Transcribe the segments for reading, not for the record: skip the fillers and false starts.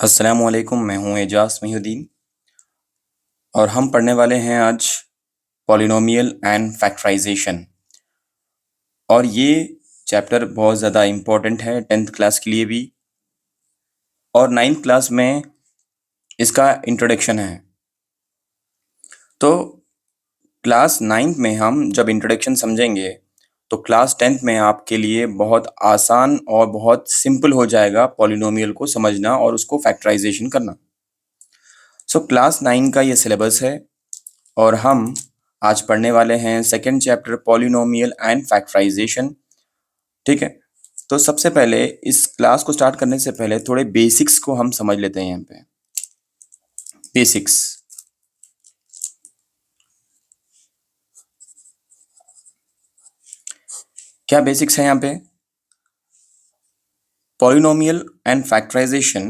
अस्सलामुअलैकुम, मैं हूँ एजाज महीउद्दीन और हम पढ़ने वाले हैं आज पॉलिनोमियल एंड फैक्टराइजेशन। और ये चैप्टर बहुत ज़्यादा इम्पोर्टेंट है 10th क्लास के लिए भी, और 9th क्लास में इसका इंट्रोडक्शन है। तो क्लास 9th में हम जब इंट्रोडक्शन समझेंगे तो क्लास 10th में आपके लिए बहुत आसान और बहुत सिंपल हो जाएगा पॉलिनोमियल को समझना और उसको फैक्टराइजेशन करना। सो क्लास 9 का ये सिलेबस है और हम आज पढ़ने वाले हैं second chapter polynomial and factorisation. ठीक है, तो सबसे पहले इस क्लास को स्टार्ट करने से पहले थोड़े बेसिक्स को हम समझ लेते हैं। यहाँ पे बेसिक्स, क्या बेसिक्स है यहाँ पे? पॉलिनोमियल एंड फैक्टराइजेशन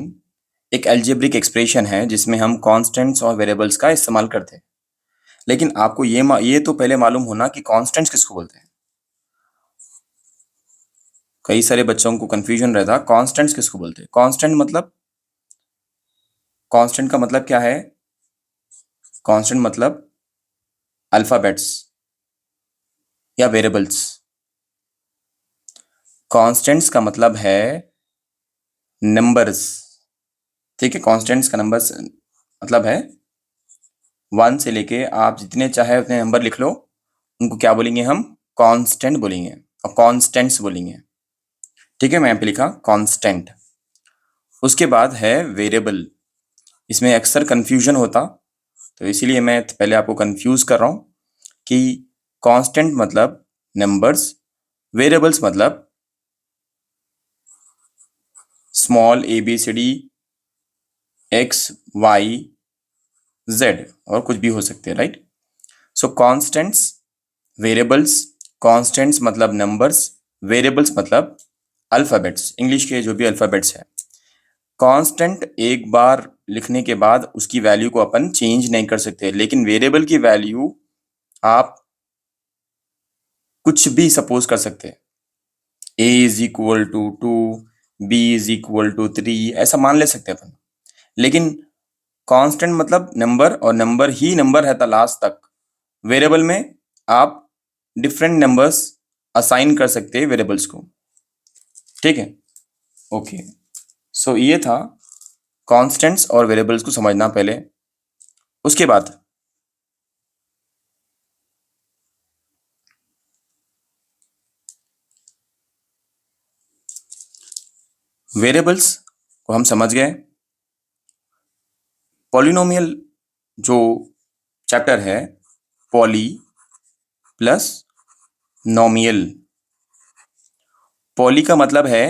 एक अलजेब्रिक एक्सप्रेशन है जिसमें हम कांस्टेंट्स और वेरिएबल्स का इस्तेमाल करते हैं। लेकिन आपको ये तो पहले मालूम होना कि कांस्टेंट्स किसको बोलते हैं। कई सारे बच्चों को कंफ्यूजन रहता, कांस्टेंट्स किसको बोलते हैं। कांस्टेंट का मतलब क्या है? कांस्टेंट मतलब अल्फाबेट्स या वेरिएबल्स। कांस्टेंट्स का मतलब है नंबर्स। ठीक है, कांस्टेंट्स का नंबर्स मतलब है 1 से लेके आप जितने चाहे उतने नंबर लिख लो, उनको क्या बोलेंगे हम? कांस्टेंट बोलेंगे और कांस्टेंट्स बोलेंगे। ठीक है, मैं यहाँ पे लिखा कांस्टेंट। उसके बाद है वेरिएबल। इसमें अक्सर कंफ्यूजन होता, तो इसीलिए मैं पहले आपको कंफ्यूज कर रहा हूँ कि कांस्टेंट मतलब नंबर्स, वेरिएबल्स मतलब small a b c d x y z और कुछ भी हो सकते हैं, right. So constants, variables, constants मतलब नंबर्स, वेरिएबल्स मतलब अल्फाबेट्स, इंग्लिश के जो भी अल्फाबेट्स है। कांस्टेंट एक बार लिखने के बाद उसकी वैल्यू को अपन चेंज नहीं कर सकते, लेकिन वेरिएबल की वैल्यू आप कुछ भी सपोज कर सकते हैं। a is equal to 2, b is equal to 3, ऐसा मान ले सकते हैं अपन। लेकिन कांस्टेंट मतलब नंबर, और नंबर ही नंबर रहता लास्ट तक। वेरिएबल में आप डिफरेंट नंबर्स असाइन कर सकते हैं वेरिएबल्स को। ठीक है, ओके। सो ये था कांस्टेंट्स और वेरिएबल्स को समझना पहले। उसके बाद वेरिएबल्स को हम समझ गए। पॉलिनोमियल जो चैप्टर है, पॉली प्लस नोमियल। पॉली का मतलब है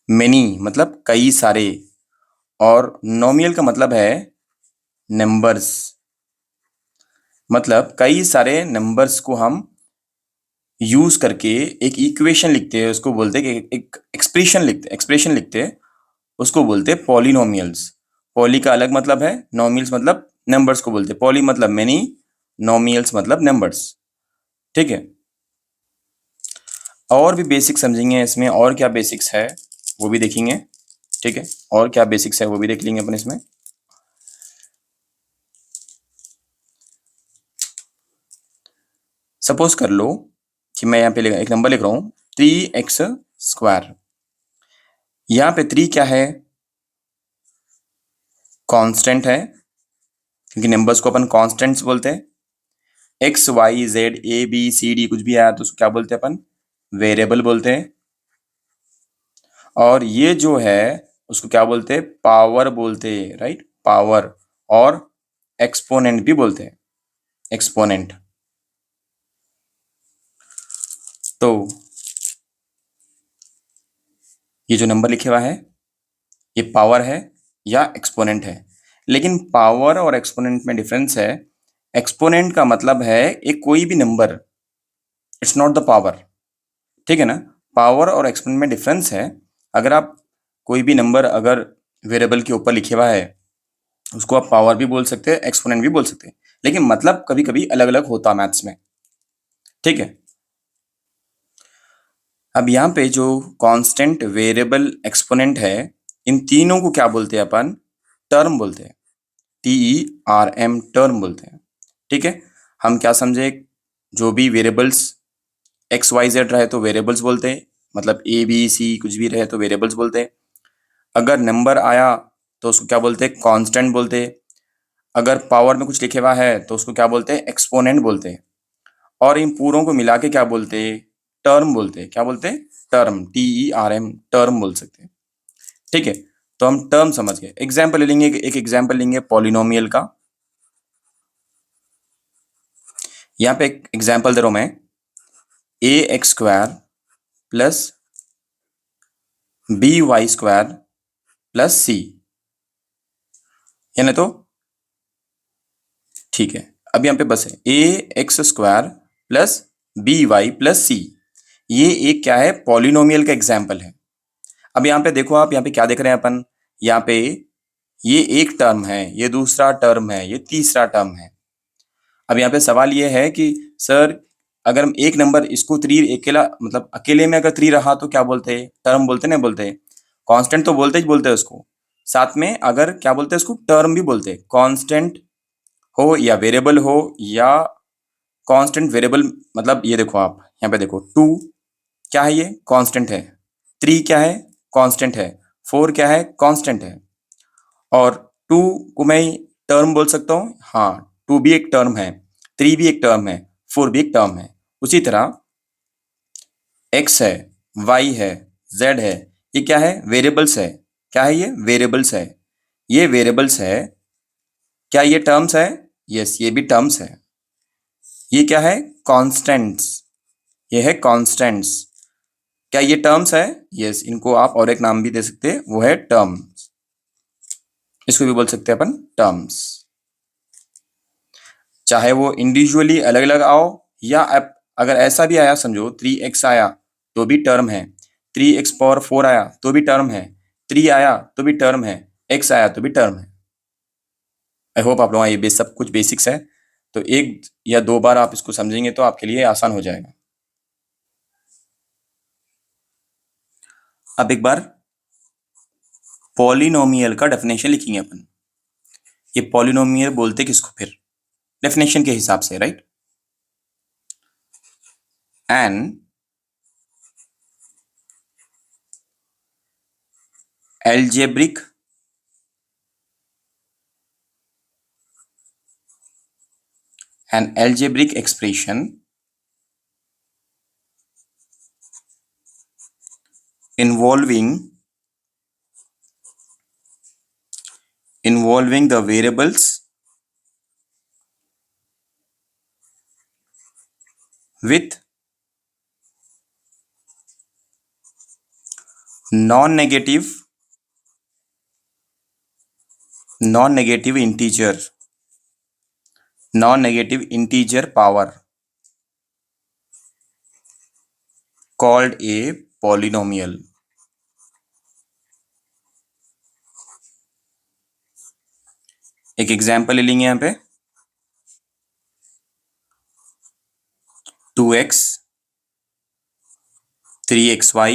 मेनी, मतलब कई सारे, और नोमियल का मतलब है नंबर्स। मतलब कई सारे नंबर्स को हम यूज करके एक इक्वेशन लिखते हैं, उसको बोलते हैं कि एक एक्सप्रेशन लिखते हैं, उसको बोलते हैं पॉलिनोमियल्स। पॉली का अलग मतलब है, नोमियल्स मतलब नंबर्स को बोलते हैं। पॉली मतलब मेनी, नोमियल्स मतलब नंबर्स। ठीक है, और भी बेसिक समझेंगे इसमें, और क्या बेसिक्स है वो भी देखेंगे। ठीक है, और क्या बेसिक्स है वो भी देख लेंगे अपन इसमें। सपोज कर लो कि मैं यहाँ पे एक नंबर लिख रहा हूँ 3x²। यहाँ पे 3 क्या है? कांस्टेंट है, क्योंकि नंबर्स को अपन कांस्टेंट्स बोलते हैं। X y z a b c d कुछ भी आया तो उसको क्या बोलते हैं अपन? वेरिएबल बोलते हैं। और ये जो है उसको क्या बोलते हैं? पावर बोलते हैं, राइट, पावर। और एक्सपोनेंट भी बोलते हैं, एक्सपोनेंट। तो ये जो नंबर लिखे हुआ है ये पावर है या एक्सपोनेंट है। लेकिन पावर और एक्सपोनेंट में डिफरेंस है। एक्सपोनेंट का मतलब है एक कोई भी number, it's not the power. ठीक है ना, पावर और एक्सपोनेंट में डिफरेंस है। अगर आप कोई भी नंबर अगर वेरिएबल के ऊपर लिखे हुआ है, उसको आप पावर भी बोल सकते हैं, एक्सपोनेंट भी बोल सकते हैं, लेकिन मतलब कभी कभी अलग अलग होता मैथ्स में। ठीक है, अब यहाँ पे जो कांस्टेंट, वेरिएबल, एक्सपोनेंट है, इन तीनों को क्या बोलते हैं अपन? टर्म बोलते हैं। TERM, टर्म बोलते हैं। ठीक है, हम क्या समझे? जो भी वेरिएबल्स XYZ रहे तो वेरिएबल्स बोलते हैं, मतलब ABC कुछ भी रहे तो वेरिएबल्स बोलते हैं। अगर नंबर आया तो उसको क्या बोलते हैं? कांस्टेंट बोलते हैं। अगर पावर में कुछ लिखे हुआ है तो उसको क्या बोलते हैं? एक्सपोनेंट बोलते हैं। और इन पूरों को मिला के क्या बोलते हैं? टर्म बोलते हैं। क्या बोलते हैं? टर्म, TERM, टर्म बोल सकते हैं। ठीक है, तो हम टर्म समझ गए। एग्जाम्पल ले लेंगे, एक एग्जाम्पल लेंगे पॉलिनोमियल का। यहाँ पे एक एग्जाम्पल दे रहा हूं मैं, AX² plus BY² plus C, यानी तो ठीक है। अब यहाँ पे बस है AX² plus BY plus C, ये एक क्या है? पॉलिनोमियल का एग्जाम्पल है। अब यहाँ पे देखो आप, यहाँ पे क्या देख रहे हैं अपन? यहाँ पे ये एक टर्म है, ये दूसरा टर्म है, ये तीसरा टर्म है। अब यहाँ पे सवाल ये है कि सर अगर हम एक नंबर इसको 3 अकेला, मतलब अकेले में अगर 3 रहा तो क्या बोलते हैं? टर्म बोलते नहीं बोलते? कांस्टेंट तो बोलते ही बोलते हैं उसको। साथ में अगर क्या बोलते हैं उसको? टर्म भी बोलते हैं। कांस्टेंट हो या वेरिएबल हो, या कांस्टेंट वेरिएबल, मतलब ये देखो आप यहाँ पे देखो, 2 क्या है? ये कांस्टेंट है। 3 क्या है? कांस्टेंट है। 4 क्या है? कांस्टेंट है। और 2 को मैं टर्म बोल सकता हूँ, हाँ 2 भी एक टर्म है, 3 भी एक टर्म है, 4 भी एक टर्म है। उसी तरह x है, y है, z है, ये क्या है? वेरिएबल्स है। क्या है ये? वेरिएबल्स है। ये वेरिएबल्स है। क्या ये टर्म्स है? यस, ये भी टर्म्स है। ये क्या है? कॉन्स्टेंट्स। ये है कॉन्स्टेंट्स। क्या ये टर्म्स है? यस, इनको आप और एक नाम भी दे सकते हैं, वो है टर्म्स। इसको भी बोल सकते हैं अपन टर्म्स। चाहे वो इंडिविजुअली अलग अलग आओ, या अगर ऐसा भी आया, समझो 3x आया तो भी टर्म है, 3x⁴ आया तो भी टर्म है, 3 आया तो भी टर्म है, x आया तो भी टर्म है। आई होप आप लोगों को ये सब कुछ बेसिक्स है, तो एक या दो बार आप इसको समझेंगे तो आपके लिए आसान हो जाएगा। अब एक बार पॉलिनोमियल का डेफिनेशन लिखेंगे अपन। ये पॉलिनोमियल बोलते किसको फिर? डेफिनेशन के हिसाब से, right? An algebraic expression involving the variables with non-negative integer power called a polynomial। एक एग्जाम्पल ले लेंगे यहाँ पे, 2x 3xy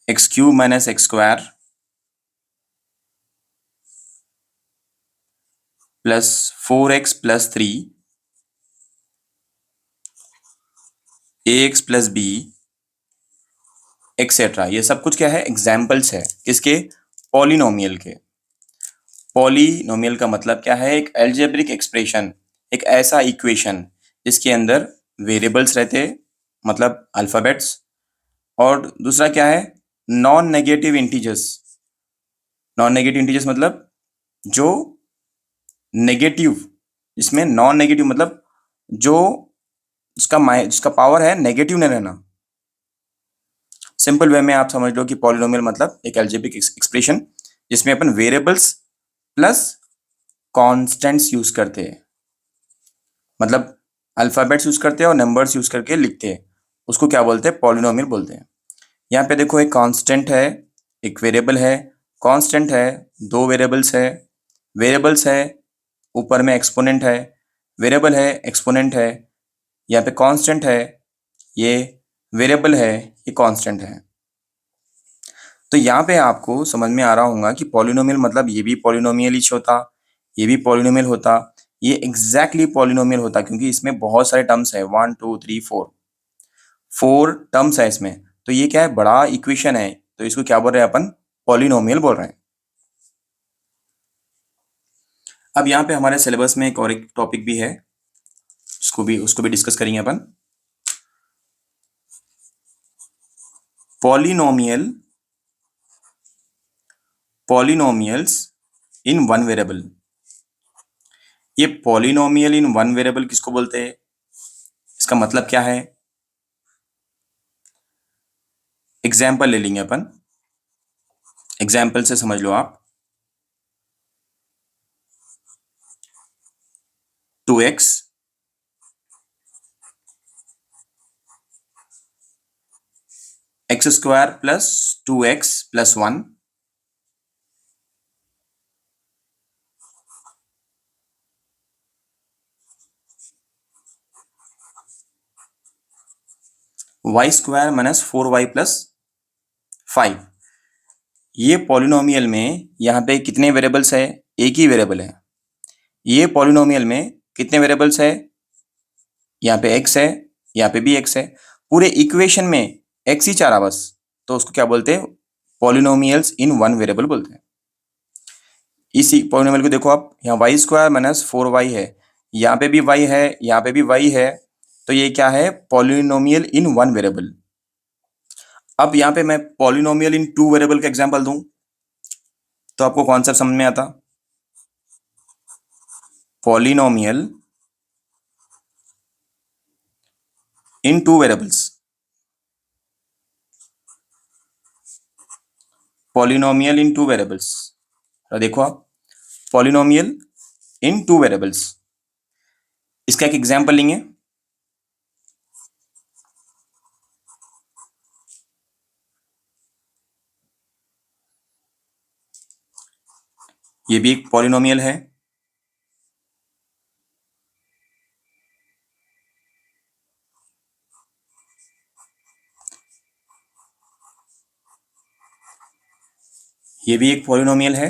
x³ - x² plus 4x plus 3 ax plus b etcetera. ये सब कुछ क्या है? एग्जाम्पल्स है किसके? पॉलिनोमियल के। पॉलिनोमियल का मतलब क्या है? एक एल्जेब्रिक एक्सप्रेशन, एक ऐसा इक्वेशन जिसके अंदर वेरिएबल्स रहते, मतलब अल्फाबेट्स, और दूसरा क्या है? Non negative integers. Non negative integers मतलब जो नेगेटिव, इसमें नॉन नेगेटिव मतलब जो जिसका पावर है नेगेटिव नहीं रहना। सिंपल वे में आप समझ लो कि पॉलिनोमियल मतलब एक एल्जेब्रिक एक्सप्रेशन जिसमें अपन वेरिएबल्स प्लस कॉन्स्टेंट्स यूज करते हैं, मतलब अल्फाबेट्स यूज करते हैं और नंबर्स यूज करके लिखते हैं, उसको क्या बोलते हैं? पॉलिनोमियल बोलते हैं। यहाँ पे देखो, एक कांस्टेंट है, एक वेरिएबल है। कांस्टेंट है, दो वेरिएबल्स है, ऊपर में एक्सपोनेंट है, वेरिएबल है, एक्सपोनेंट है। यहाँ पे कांस्टेंट है, ये वेरिएबल है, ये कांस्टेंट है। तो यहाँ पे आपको समझ में आ रहा होगा कि पॉलिनोमियल मतलब ये भी पॉलिनोमियल ही होता, ये भी पॉलिनोमियल होता, ये एग्जैक्टली पॉलिनोमियल होता, क्योंकि इसमें बहुत सारे टर्म्स है, 1 2 3 4 4 टर्म्स है इसमें। तो ये क्या है, बड़ा इक्वेशन है, तो इसको क्या बोल रहे हैं अपन, पॉलिनोमियल बोल रहे हैं। अब यहाँ पे हमारे सिलेबस में एक और एक टॉपिक भी है, उसको भी डिस्कस करेंगे अपन। Polynomial, polynomials in one variable. ये पॉलिनोमियल इन वन वेरिएबल किसको बोलते हैं, इसका मतलब क्या है, एग्जाम्पल ले लेंगे अपन, एग्जाम्पल से समझ लो आप। 2x x² plus 2x plus 1 y² minus 4y plus 5। ये पॉलिनोमियल में यहाँ पे कितने वेरिएबल्स है, एक ही वेरिएबल है। ये पॉलिनोमियल में कितने वेरिएबल्स है, यहाँ पे x है, यहाँ पे भी x है, पूरे इक्वेशन में x ही चारा बस, तो उसको क्या बोलते हैं, पॉलिनोमियल्स इन वन वेरिएबल बोलते हैं। इसी पॉलिनोमियल को देखो आप, यहाँ y² माइनस 4y है, यहाँ पे भी y है, यहाँ पे भी y है, तो ये क्या है, पॉलिनोमियल इन वन वेरिएबल। अब यहाँ पे मैं पॉलिनोमियल इन टू वेरिएबल का एग्जांपल दूं तो आपको कॉन्सेप्ट समझ में आता। पॉलिनोमियल इन टू वेरिएबल्स, पॉलिनोमियल इन टू वेरिएबल्स, तो देखो आप, पॉलिनोमियल इन टू वेरिएबल्स, इसका एक एग्जांपल लेंगे। ये भी एक पॉलिनोमियल है, ये भी एक पॉलिनोमियल है।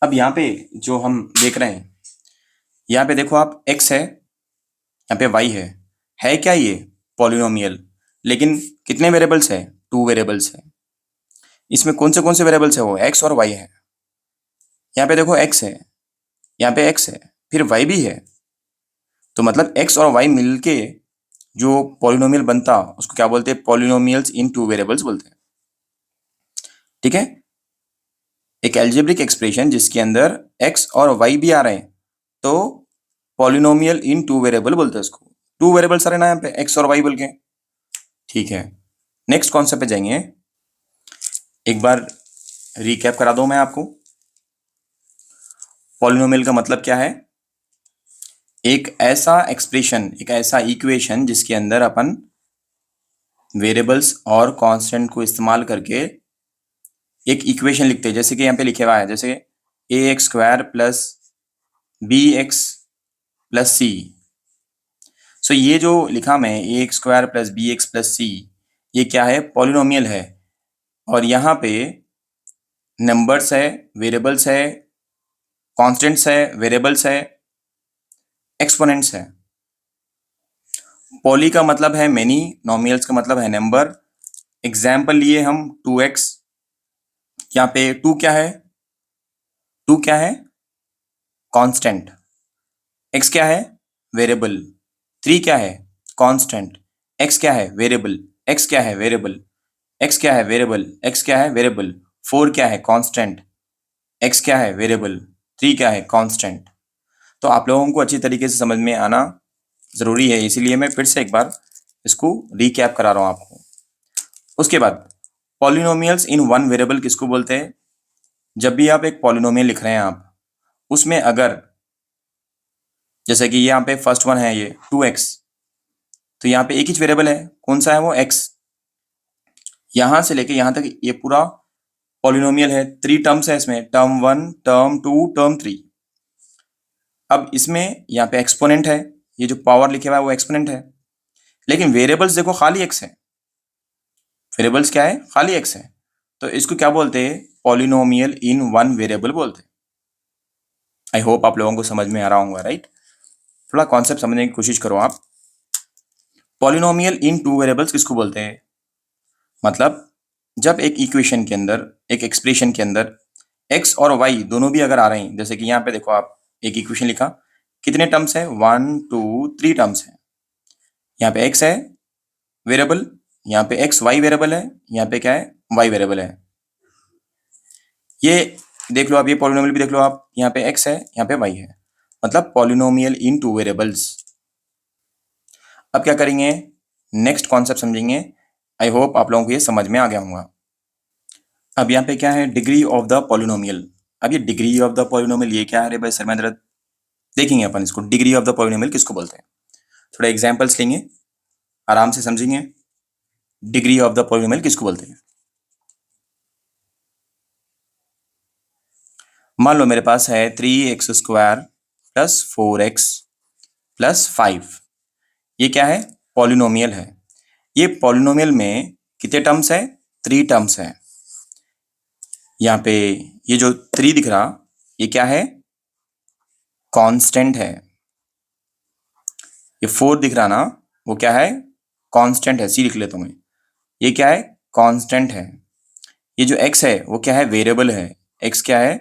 अब यहाँ पे जो हम देख रहे हैं, यहाँ पे देखो आप, x है, यहाँ पे y है क्या ये, पॉलिनोमियल, लेकिन कितने वेरिएबल्स है, टू वेरिएबल्स है। इसमें कौन से वेरिएबल्स है, वो x और y है। यहाँ पे देखो x है, यहाँ पे x है, फिर y भी है, तो मतलब x और y मिलके जो पॉलिनोमियल बनता उसको क्या बोलते हैं, पॉलिनोमियल्स इन टू वेरिएबल्स बोलते हैं। ठीक है, एक एल्जेब्रिक एक्सप्रेशन जिसके अंदर x और y भी आ रहे हैं, तो पॉलिनोमियल इन टू वेरिएबल बोलते हैं उसको। टू वेरिएबल्स आ रहे हैं ना यहाँ पे, x और y बोल के। ठीक है, नेक्स्ट कॉन्सेप्ट पे जाएंगे। एक बार रिकैप करा दूं मैं आपको, पॉलिनोमियल का मतलब क्या है, एक ऐसा एक्सप्रेशन, एक ऐसा इक्वेशन जिसके अंदर अपन वेरिएबल्स और कांस्टेंट को इस्तेमाल करके एक इक्वेशन लिखते हैं। जैसे कि यहाँ पे लिखे हुआ है, जैसे ax² प्लस bx प्लस सी। सो ये जो लिखा मैं, ax² प्लस bx प्लस सी, ये क्या है, पॉलिनोमियल है। और यहाँ पे नंबर्स है, वेरिएबल्स है, कांस्टेंट्स है, वेरिएबल्स है, एक्सपोनेंट्स है। पॉली का मतलब है मेनी, नोमियल्स का मतलब है नंबर। एग्जाम्पल लिए हम 2x, यहाँ पे 2 क्या है, 2 क्या है, कांस्टेंट। x क्या है, वेरिएबल। 3 क्या है, कांस्टेंट। x क्या है, वेरिएबल। x क्या है, वेरिएबल। x क्या है, वेरिएबल। x क्या है, वेरिएबल। 4 क्या है, कांस्टेंट। x क्या है, वेरिएबल। 3 क्या है, कांस्टेंट। तो आप लोगों को अच्छी तरीके से समझ में आना जरूरी है, इसीलिए मैं फिर से एक बार इसको रिकैप करा रहा हूं आपको। उसके बाद पॉलिनोमियल्स इन वन वेरिएबल किसको बोलते हैं, जब भी आप एक पॉलिनोमियल लिख रहे हैं आप, उसमें अगर जैसे कि यहाँ पे फर्स्ट वन है ये 2x, तो यहाँ पे एक ही वेरिएबल है, कौन सा है वो, x। यहां से लेके यहां तक ये पूरा पॉलिनोमियल है, 3 टर्म्स है इसमें, टर्म 1, टर्म 2, टर्म 3। अब इसमें यहाँ पे एक्सपोनेंट है, ये जो पावर लिखे हुआ है वो एक्सपोनेंट है, लेकिन वेरिएबल्स देखो खाली एक्स है। वेरिएबल्स क्या है? खाली एक्स है। तो इसको क्या बोलते हैं? पॉलिनोमियल इन वन वेरिएबल बोलते हैं। आई होप आप लोगों को समझ में आ रहा होगा, राइट? थोड़ा कॉन्सेप्ट समझने की कोशिश करो आप। पॉलिनोमियल इन टू वेरिएबल्स किसको बोलते हैं? मतलब जब एक इक्वेशन के अंदर, एक एक्सप्रेशन के अंदर एक्स और वाई दोनों भी अगर आ रहे हैं, जैसे कि यहाँ पे देखो आप एक इक्वेशन लिखा, कितने टर्म्स है? 1 2 3 टर्म्स है। यहाँ पे एक्स है वेरिएबल, यहाँ पे एक्स वाई वेरिएबल है, यहाँ पे क्या है? वाई वेरिएबल है। ये देख लो आप, ये पॉलिनोमियल भी देख लो आप, यहाँ पे एक्स है, यहाँ पे वाई है, मतलब पॉलिनोमियल इन टू वेरिएबल्स। अब क्या करेंगे? नेक्स्ट कॉन्सेप्ट समझेंगे। आई होप आप लोगों को ये समझ में आ गया होगा। अब यहाँ पे क्या है? Degree of the polynomial. अब ये डिग्री ऑफ द पॉलिनोमियल ये क्या है? अरे भाई सर में दर्द। देखेंगे अपन इसको, डिग्री ऑफ द पॉलिनोमियल किसको बोलते हैं। थोड़ा एग्जांपल्स लेंगे, आराम से समझेंगे डिग्री ऑफ द पॉलिनोमियल किसको बोलते हैं। मान लो मेरे पास है 3x² प्लस 4x प्लस 5। ये क्या है? पॉलिनोमियल है। ये पॉलिनोमियल में कितने टर्म्स है? 3 टर्म्स है। यहाँ पे ये जो 3 दिख रहा, ये क्या है? कांस्टेंट है। ये 4 दिख रहा ना, वो क्या है? कांस्टेंट है। सी लिख लेता हूं मैं। ये क्या है? कांस्टेंट है। ये जो x है वो क्या है? वेरिएबल है। x क्या है?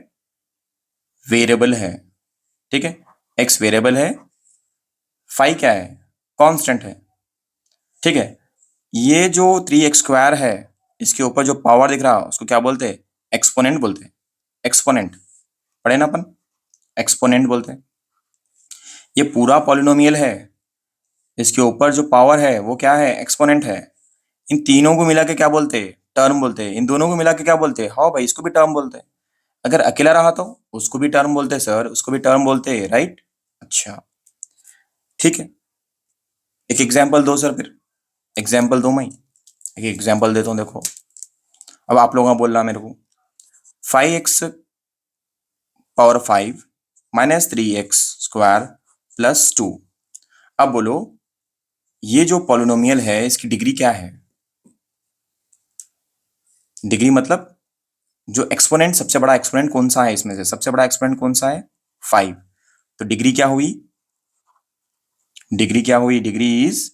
वेरिएबल है। ठीक है, x वेरिएबल है, फाई क्या है? कांस्टेंट है। ठीक है, ये जो 3x² है, इसके ऊपर जो पावर दिख रहा उसको क्या बोलते हैं? एक्सपोनेंट बोलते हैं। एक्सपोनेंट पढ़े ना अपन, एक्सपोनेंट बोलते हैं। ये पूरा पॉलिनोमियल है, इसके ऊपर जो पावर है वो क्या है? एक्सपोनेंट है। इन तीनों को मिला के क्या बोलते हैं? टर्म बोलते हैं। इन दोनों को मिला के क्या बोलते हैं? हाँ भाई, इसको भी टर्म बोलते हैं। अगर अकेला रहा तो उसको भी टर्म बोलते हैं सर, उसको भी टर्म बोलते हैं, राइट? अच्छा, ठीक है। एक एग्जाम्पल दो सर, फिर एग्जाम्पल दो। मैं एक एग्जाम्पल देता हूँ, देखो। अब आप लोगों का बोलना मेरे को, 5x⁵ माइनस 3x² प्लस 2। अब बोलो, ये जो पॉलिनोमियल है इसकी डिग्री क्या है? डिग्री मतलब जो एक्सपोनेंट, सबसे बड़ा एक्सपोनेंट कौन सा है इसमें से? सबसे बड़ा एक्सपोनेंट कौन सा है? 5। तो डिग्री क्या हुई? डिग्री क्या हुई? Degree is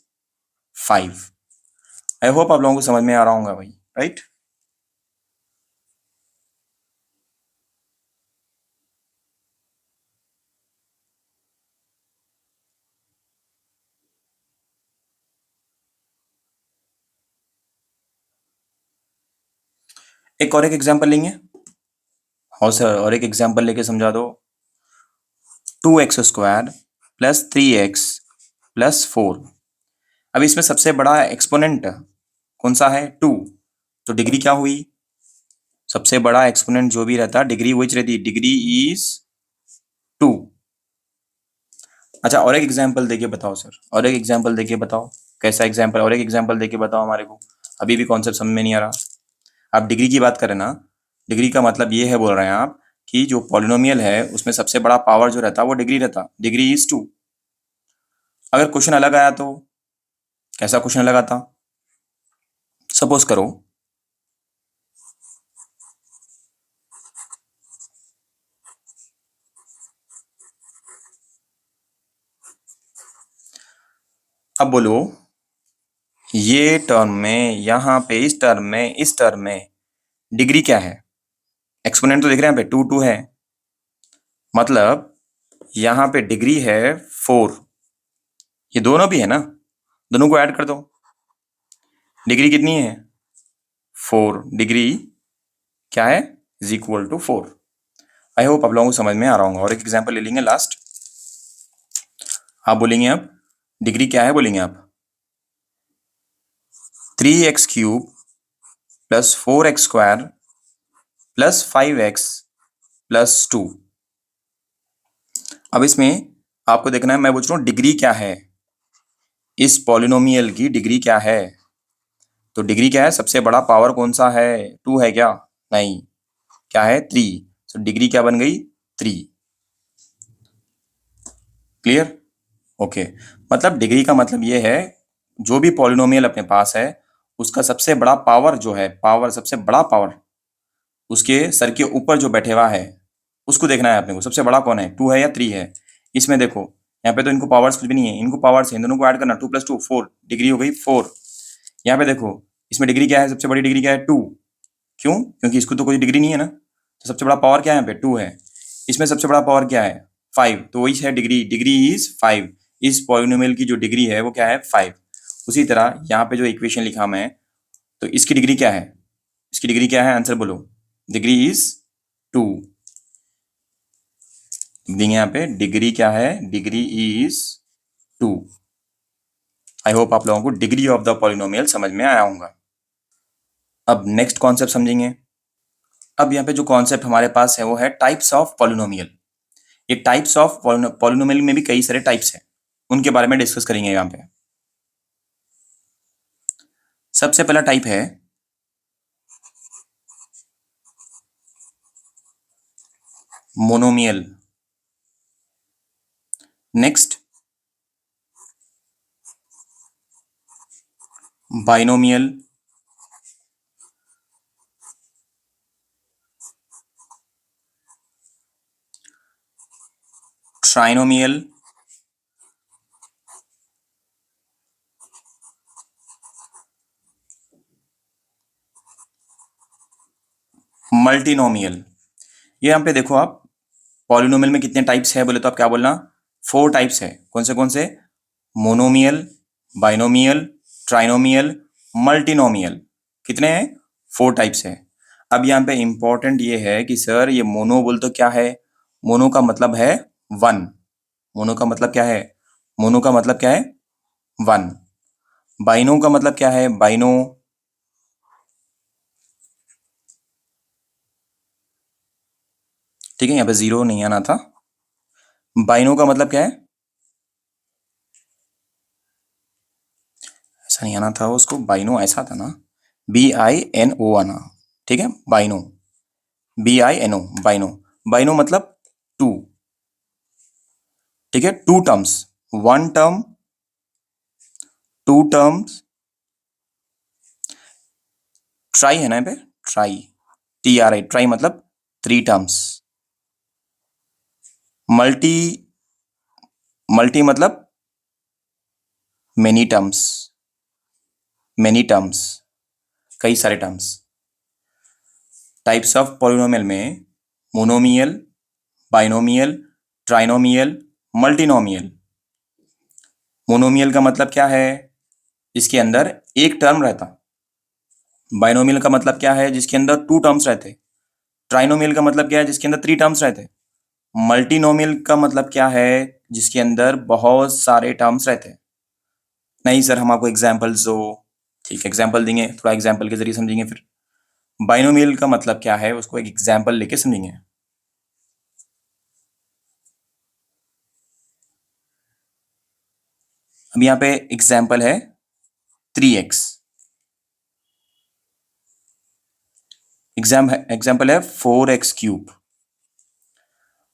5। आई होप आप लोगों को समझ में आ रहा होगा भाई, राइट? एक एग्जाम्पल लेंगे। हाँ सर, और एक एग्जाम्पल लेके समझा दो। 2x² plus 3x plus 4। अब इसमें सबसे बड़ा एक्सपोनेंट कौन सा है? 2। तो डिग्री क्या हुई? सबसे बड़ा एक्सपोनेंट जो भी रहता डिग्री वही रहती, डिग्री इज 2। अच्छा, और एक एग्जाम्पल देके बताओ सर, और एक एग्जाम्पल देके बताओ। कैसा एग्जाम्पल? और एक एग्जाम्पल देके बताओ हमारे को, अभी भी कॉन्सेप्ट समझ में नहीं आ रहा। आप डिग्री की बात करें ना, डिग्री का मतलब ये है, बोल रहे हैं आप कि जो पॉलिनोमियल है उसमें सबसे बड़ा पावर जो रहता वो डिग्री रहता, डिग्री इज 2। अगर क्वेश्चन अलग आया तो कैसा क्वेश्चन अलग आता? सपोज करो, अब बोलो, ये टर्म में, यहाँ पे इस टर्म में, इस टर्म में डिग्री क्या है? एक्सपोनेंट तो दिख रहे हैं, यहाँ पे 2 2 है, मतलब यहाँ पे डिग्री है 4। ये दोनों भी है ना, दोनों को ऐड कर दो। डिग्री कितनी है? 4। डिग्री क्या है? Is equal to 4। I hope आप लोगों को समझ में आ रहा होगा। और एक एग्जांपल ले लेंगे लास्ट। आप बोलेंगे अब डिग्री क्या है? बोलेंगे आप 3x³ plus 4x² plus 5x plus 2। अब इसमें आपको देखना है, मैं पूछ रहा हूँ डिग्री क्या है, इस पॉलिनोमियल की डिग्री क्या है? तो डिग्री क्या है? सबसे बड़ा पावर कौन सा है? 2 है क्या? नहीं, क्या है? 3। तो डिग्री क्या बन गई? 3। क्लियर? ओके। मतलब डिग्री का मतलब ये है, जो भी पॉलिनोमियल अपने पास है उसका सबसे बड़ा पावर जो है, पावर सबसे बड़ा पावर उसके सर के ऊपर जो बैठे हुआ है उसको देखना है अपने को। सबसे बड़ा कौन है, 2 है या 3 है? इसमें देखो, यहाँ पे तो इनको पावर्स कुछ भी नहीं है, इनको पावर्स है, इन दोनों को ऐड करना, 2 + 2 4, डिग्री हो गई 4। यहाँ पे देखो, इसमें डिग्री क्या है, सबसे बड़ी डिग्री क्या है, 2। क्यों? क्योंकि इसको तो कोई डिग्री नहीं है ना, तो सबसे बड़ा पावर क्या है, यहाँ पे 2 है। इसमें सबसे बड़ा पावर क्या है, 5, तो वही है डिग्री, डिग्री इज 5। इस पॉलिनोमियल की जो डिग्री है वो क्या है, 5। उसी तरह यहाँ पे जो इक्वेशन लिखा मैं, तो इसकी डिग्री क्या है, इसकी डिग्री क्या है, आंसर बोलो। Degree is 2। देंगे यहाँ पे डिग्री क्या है, डिग्री इज 2। आई होप आप लोगों को डिग्री ऑफ द पॉलिनोमियल समझ में आया होगा। अब नेक्स्ट कॉन्सेप्ट समझेंगे। अब यहाँ पे जो कॉन्सेप्ट हमारे पास है वो है टाइप्स ऑफ पॉलिनोमियल। ये टाइप्स ऑफ पॉलिनोमियल में भी कई सारे टाइप्स हैं, उनके बारे में डिस्कस करेंगे यहाँ पे। सबसे पहला टाइप है monomial. Next binomial. Trinomial. Multinomial. ये यहाँ पे देखो आप, पॉलिनोमियल में कितने टाइप्स है बोले तो आप क्या बोलना, 4 टाइप्स है। कौन से? Monomial, binomial, trinomial, multinomial. कितने हैं? 4 टाइप्स है। अब यहाँ पे इंपॉर्टेंट ये है कि सर ये मोनो बोल तो क्या है, मोनो का मतलब है 1। मोनो का मतलब क्या है, मोनो का मतलब क्या है, 1। बाइनो का मतलब क्या है, बाइनो, ठीक है, यहाँ पे 0 नहीं आना था। बाइनो का मतलब क्या है, ऐसा नहीं आना था, उसको बाइनो ऐसा था ना, BINO आना, ठीक है, बाइनो, BINO, बाइनो। बाइनो मतलब 2, ठीक है, 2 टर्म्स, 1 टर्म, 2 टर्म्स। ट्राई है ना यहाँ पे, ट्राई, TRI, ट्राई मतलब 3 टर्म्स। मल्टी, मल्टी मतलब मेनी टर्म्स, मेनी टर्म्स, कई सारे टर्म्स। टाइप्स ऑफ पॉलिनोमियल में monomial, binomial, trinomial, multinomial. Monomial का मतलब क्या है, इसके अंदर एक टर्म रहता। बाइनोमियल का मतलब क्या है, जिसके अंदर 2 टर्म्स रहते। ट्राइनोमियल का मतलब क्या है, जिसके अंदर 3 टर्म्स रहते। मल्टीनोमियल का मतलब क्या है, जिसके अंदर बहुत सारे टर्म्स रहते। नहीं सर हम आपको एग्जाम्पल्स दो, ठीक है एग्जाम्पल देंगे, थोड़ा एग्जाम्पल के जरिए समझेंगे फिर। बाइनोमियल का मतलब क्या है, उसको एक एग्जाम्पल लेके समझेंगे। अब यहाँ पे एग्जाम्पल है 3x, एग्जाम्पल है 4x³।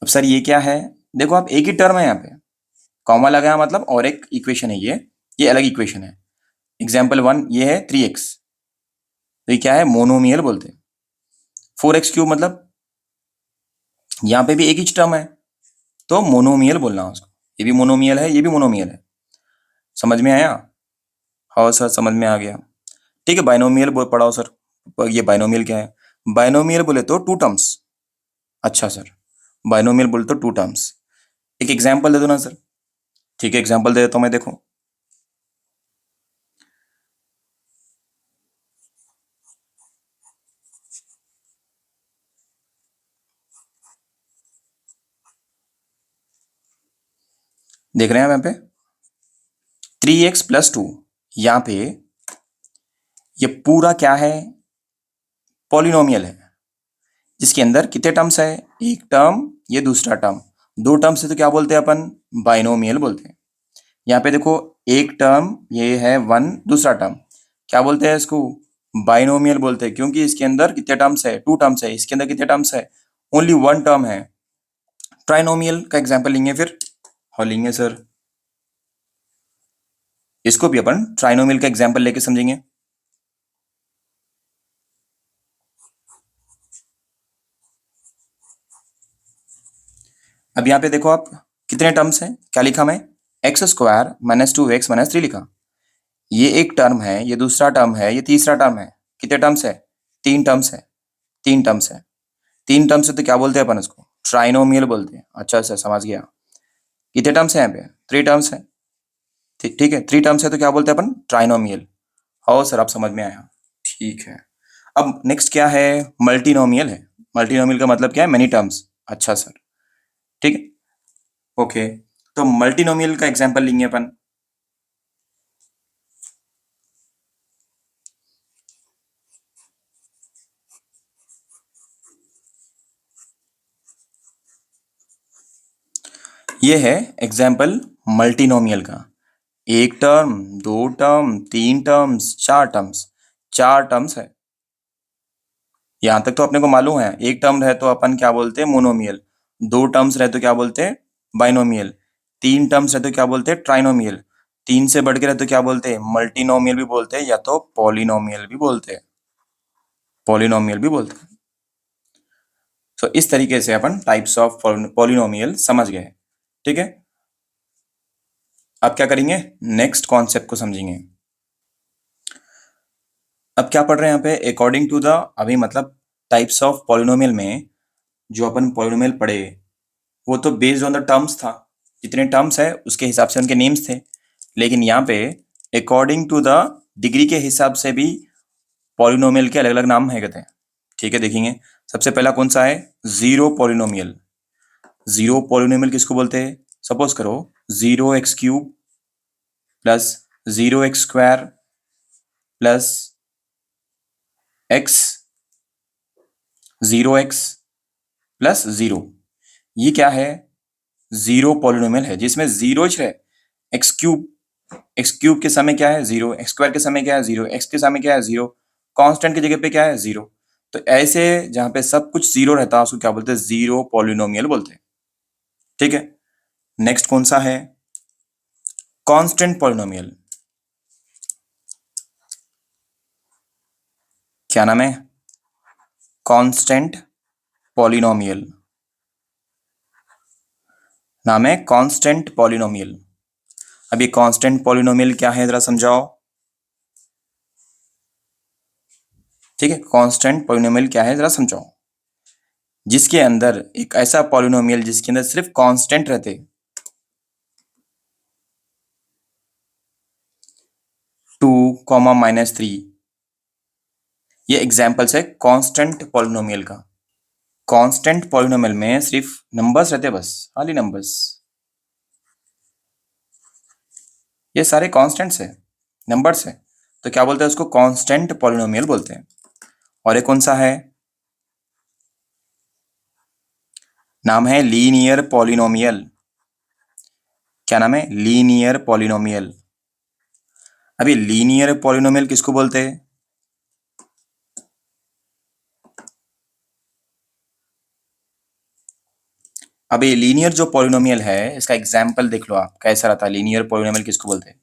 अब सर ये क्या है, देखो आप एक ही टर्म है यहाँ पे, कॉमा लगाया मतलब और एक इक्वेशन है ये अलग इक्वेशन है। एग्जाम्पल 1 ये है 3x, तो ये क्या है, मोनोमियल बोलते हैं। 4x³ मतलब यहाँ पे भी एक ही टर्म है, तो मोनोमियल बोलना है उसको। ये भी मोनोमियल है, ये भी मोनोमियल है। समझ में आया? हाँ सर समझ में आ गया। ठीक है, बाइनोमियल बोल पढ़ाओ सर। ये बाइनोमियल क्या है, बाइनोमियल बोले तो 2 टर्म्स। अच्छा सर, बाइनोमियल बोले तो 2 टर्म्स। एक एग्जाम्पल दे दो ना सर। ठीक है एग्जाम्पल दे देता हूँ मैं, देखो। देख रहे हैं आप यहाँ पे 3x+2, यहाँ पे ये पूरा क्या है, पॉलिनोमियल है, जिसके अंदर कितने टर्म्स है, एक टर्म, ये दूसरा टर्म, 2 टर्म से तो क्या बोलते हैं अपन, बाइनोमियल बोलते हैं। यहाँ पे देखो एक टर्म ये है 1, दूसरा टर्म, क्या बोलते हैं इसको, बाइनोमियल बोलते हैं, क्योंकि इसके अंदर कितने टर्म्स है, 2 टर्म्स है, इसके अंदर कितने टर्म्स है, ओनली 1 टर्म है। ट्राइनोमियल का एग्जाम्पल लेंगे फिर, और लेंगे सर, इसको भी अपन ट्राइनोमियल का एग्जाम्पल लेके समझेंगे। अब यहाँ पे देखो आप, कितने टर्म्स हैं, क्या लिखा मैं, x square minus 2x minus 3 लिखा। ये एक टर्म है, ये दूसरा टर्म है, ये तीसरा टर्म है। कितने टर्म्स है, तीन टर्म्स है, तीन टर्म्स है। तीन टर्म्स है तो क्या बोलते हैं अपन उसको, ट्राइनोमियल बोलते हैं। अच्छा सर समझ गया। कितने टर्म्स है यहाँ पे, थ्री टर्म्स है। ठीक है, थ्री टर्म्स है तो क्या बोलते हैं अपन, ट्राइनोमियल। हो सर, अब समझ में आया। ठीक है। अब नेक्स्ट क्या है, मल्टीनोमियल है। मल्टीनोमियल का मतलब क्या है, मेनी टर्म्स। अच्छा सर, ठीक है, ओके। तो मल्टीनोमियल का एग्जांपल लेंगे अपन। ये है एग्जाम्पल मल्टीनोमियल का। एक टर्म, दो टर्म, तीन टर्म्स, चार टर्म्स। चार टर्म्स है। यहां तक तो अपने को मालूम है, एक टर्म रहे तो अपन क्या बोलते हैं, मोनोमियल। दो टर्म्स रहे तो क्या बोलते हैं, बाइनोमियल। तीन टर्म्स रहे तो क्या बोलते हैं, ट्राइनोमियल। तीन से बढ़ के रहे तो क्या बोलते हैं, मल्टीनोमियल भी बोलते हैं, या तो पॉलिनोमियल भी बोलते हैं। पॉलिनोमियल भी बोलते हैं। तो इस तरीके से अपन टाइप्स ऑफ पॉलिनोमियल समझ गए। ठीक है। अब क्या करेंगे, नेक्स्ट कॉन्सेप्ट को समझेंगे। अब क्या पढ़ रहे हैं यहाँ पे, अकॉर्डिंग टू द, अभी मतलब टाइप्स ऑफ पॉलिनोमियल में जो अपन पॉलिनोमियल पढ़े, वो तो बेस्ड ऑन द टर्म्स था। जितने टर्म्स है उसके हिसाब से उनके नेम्स थे। लेकिन यहाँ पे अकॉर्डिंग टू द डिग्री के हिसाब से भी पॉलिनोमियल के अलग अलग नाम है कहते हैं। ठीक है, देखेंगे। सबसे पहला कौन सा है, जीरो पॉलिनोमियल। जीरो पॉलिनोमियल किसको बोलते हैं, सपोज करो 0x³ plus 0x² plus x 0x plus 0। ये क्या है, जीरो पॉलिनोमियल है जिसमें जीरो है। x³ x³ के समय क्या है, जीरो। x² के समय क्या है, जीरो। x के समय क्या है, जीरो। कांस्टेंट की जगह पे क्या है, जीरो। तो ऐसे जहां पे सब कुछ जीरो रहता है उसको क्या बोलते हैं, जीरो पॉलिनोमियल बोलते हैं। ठीक है। नेक्स्ट कौन सा है, कांस्टेंट पॉलिनोमियल। क्या नाम है, कांस्टेंट पॉलिनोमियल। नाम है कांस्टेंट पॉलिनोमियल। अब ये कांस्टेंट पॉलिनोमियल क्या है जरा समझाओ। ठीक है, कांस्टेंट पॉलिनोमियल क्या है जरा समझाओ। जिसके अंदर एक ऐसा पॉलिनोमियल जिसके अंदर सिर्फ कांस्टेंट रहते, 2, -3। ये एग्जाम्पल्स है कांस्टेंट पॉलिनोमियल का। कांस्टेंट पॉलिनोमियल में सिर्फ नंबर्स रहते, बस खाली नंबर्स। ये सारे कांस्टेंट्स है, नंबर्स है। तो क्या बोलते हैं उसको, कांस्टेंट पॉलिनोमियल बोलते हैं। और एक कौन सा है, नाम है लीनियर पॉलिनोमियल। क्या नाम है, लीनियर पॉलिनोमियल। अभी लीनियर पॉलिनोमियल किसको बोलते हैं, अभी लीनियर जो पॉलिनोमियल है इसका एग्जाम्पल देख लो आप कैसा रहता है। लीनियर पॉलिनोमियल किसको बोलते हैं,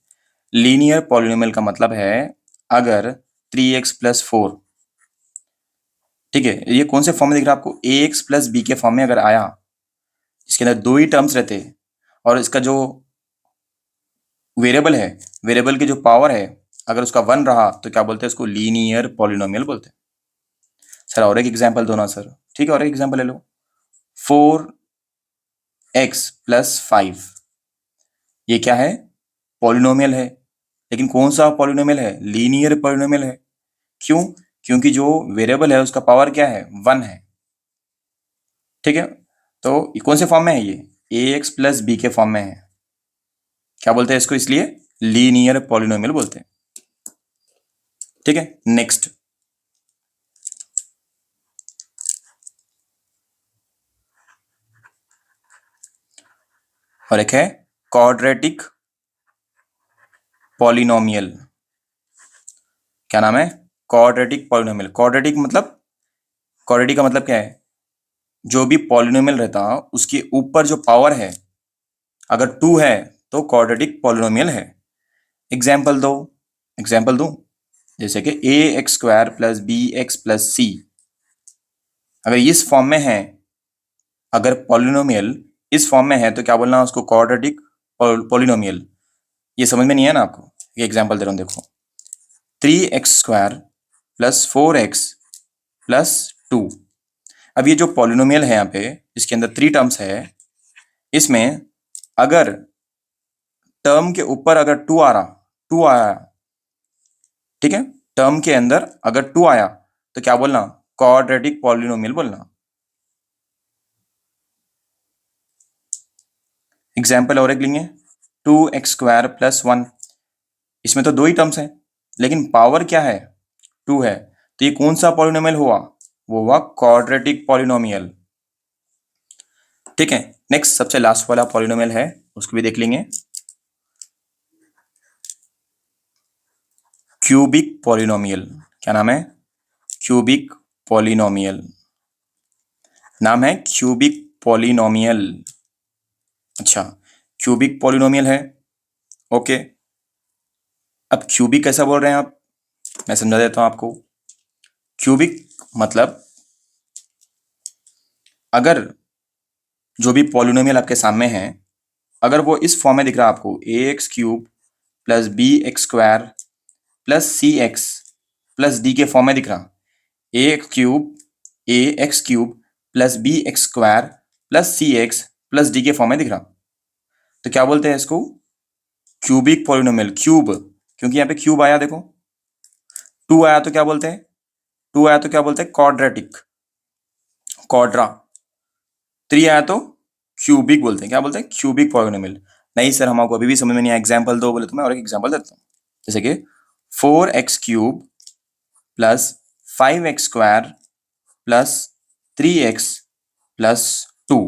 लीनियर पॉलिनोमियल का मतलब है अगर 3x+4, ठीक है, ये कौन से फॉर्म में दिख रहा है आपको, ax+b के फॉर्म में अगर आया, इसके अंदर दो ही टर्म्स रहते हैं और इसका जो वेरिएबल है, वेरिएबल की जो पावर है, अगर उसका 1 रहा तो क्या बोलते हैं उसको, लीनियर पॉलिनोमियल बोलते हैं। सर और एक एग्जाम्पल दो ना सर। ठीक है, और एक एग्जाम्पल ले लो, 4x+5। ये क्या है, पॉलिनोमियल है। लेकिन कौन सा पॉलिनोमियल है, लीनियर पॉलिनोमियल है। क्यों, क्योंकि जो वेरिएबल है उसका पावर क्या है, 1 है। ठीक है। तो ये कौन से फॉर्म में है, ये ax+b के फॉर्म में है। क्या बोलते हैं इसको, इसलिए लीनियर पॉलिनोमियल बोलते हैं। ठीक है, नेक्स्ट। और एक है क्वाड्रेटिक पॉलिनोमियल। क्या नाम है, क्वाड्रेटिक पॉलिनोमियल। क्वाड्रेटिक मतलब, क्वाड्रेटिक का मतलब क्या है, जो भी पॉलिनोमियल रहता उसके ऊपर जो पावर है, अगर 2 है तो क्वाड्रेटिक पॉलिनोमियल है। एग्जाम्पल दो, एग्जाम्पल दूं, जैसे कि a x square plus b x plus c, अगर इस फॉर्म में है, अगर पॉलिनोमियल इस फॉर्म में है तो क्या बोलना है उसको, क्वाड्रेटिक पॉलिनोमियल। ये समझ में नहीं है ना आपको, ये एग्जाम्पल दे रहा हूं देखो, 3x² प्लस 4x प्लस 2। अब ये जो पॉलिनोमियल है यहाँ पे, इसके अंदर 3 टर्म्स है, इसमें अगर टर्म के ऊपर अगर 2 आ रहा, 2 आया, ठीक है, टर्म के अंदर अगर 2 आया तो क्या बोलना, क्वाड्रेटिक पॉलिनोमियल बोलना। एग्जाम्पल और एक लेंगे, 2x² प्लस 1, इसमें तो 2 ही टर्म्स हैं, लेकिन पावर क्या है, 2 है, तो ये कौन सा पॉलिनोमियल हुआ, वो हुआ क्वाड्रेटिक पॉलिनोमियल। ठीक है, नेक्स्ट सबसे लास्ट वाला पॉलिनोमियल है, उसको भी देख लेंगे, क्यूबिक पॉलिनोमियल। क्या नाम है, क्यूबिक पॉलिनोमियल, नाम है क्यूबिक पॉलिनोमियल। अच्छा, क्यूबिक पॉलिनोमियल है, ओके। अब क्यूबिक कैसा बोल रहे हैं आप, मैं समझा देता हूं आपको। क्यूबिक मतलब अगर जो भी पॉलिनोमियल आपके सामने है, अगर वो इस फॉर्म में दिख रहा है आपको, a x cube plus b x square plus c x plus d के फॉर्म में दिख रहा, a x cube plus b x square plus c x plus d के फॉर्म में दिख रहा, तो क्या बोलते हैं इसको, क्यूबिक पॉलिनोमियल। क्यूब क्योंकि यहाँ पे क्यूब आया, देखो 2 आया तो क्या बोलते हैं, 2 आया तो क्या बोलते हैं, क्वाड्रेटिक, क्वाड्रा। 3 आया तो क्यूबिक बोलते हैं, क्या बोलते हैं, क्यूबिक पॉलिनोमियल। नहीं सर हमको अभी भी समझ में नहीं आया, एग्जाम्पल दो बोले तो मैं और एक एग्जाम्पल देता हूँ, जैसे कि 4x³ plus 5x² plus 3x plus 2,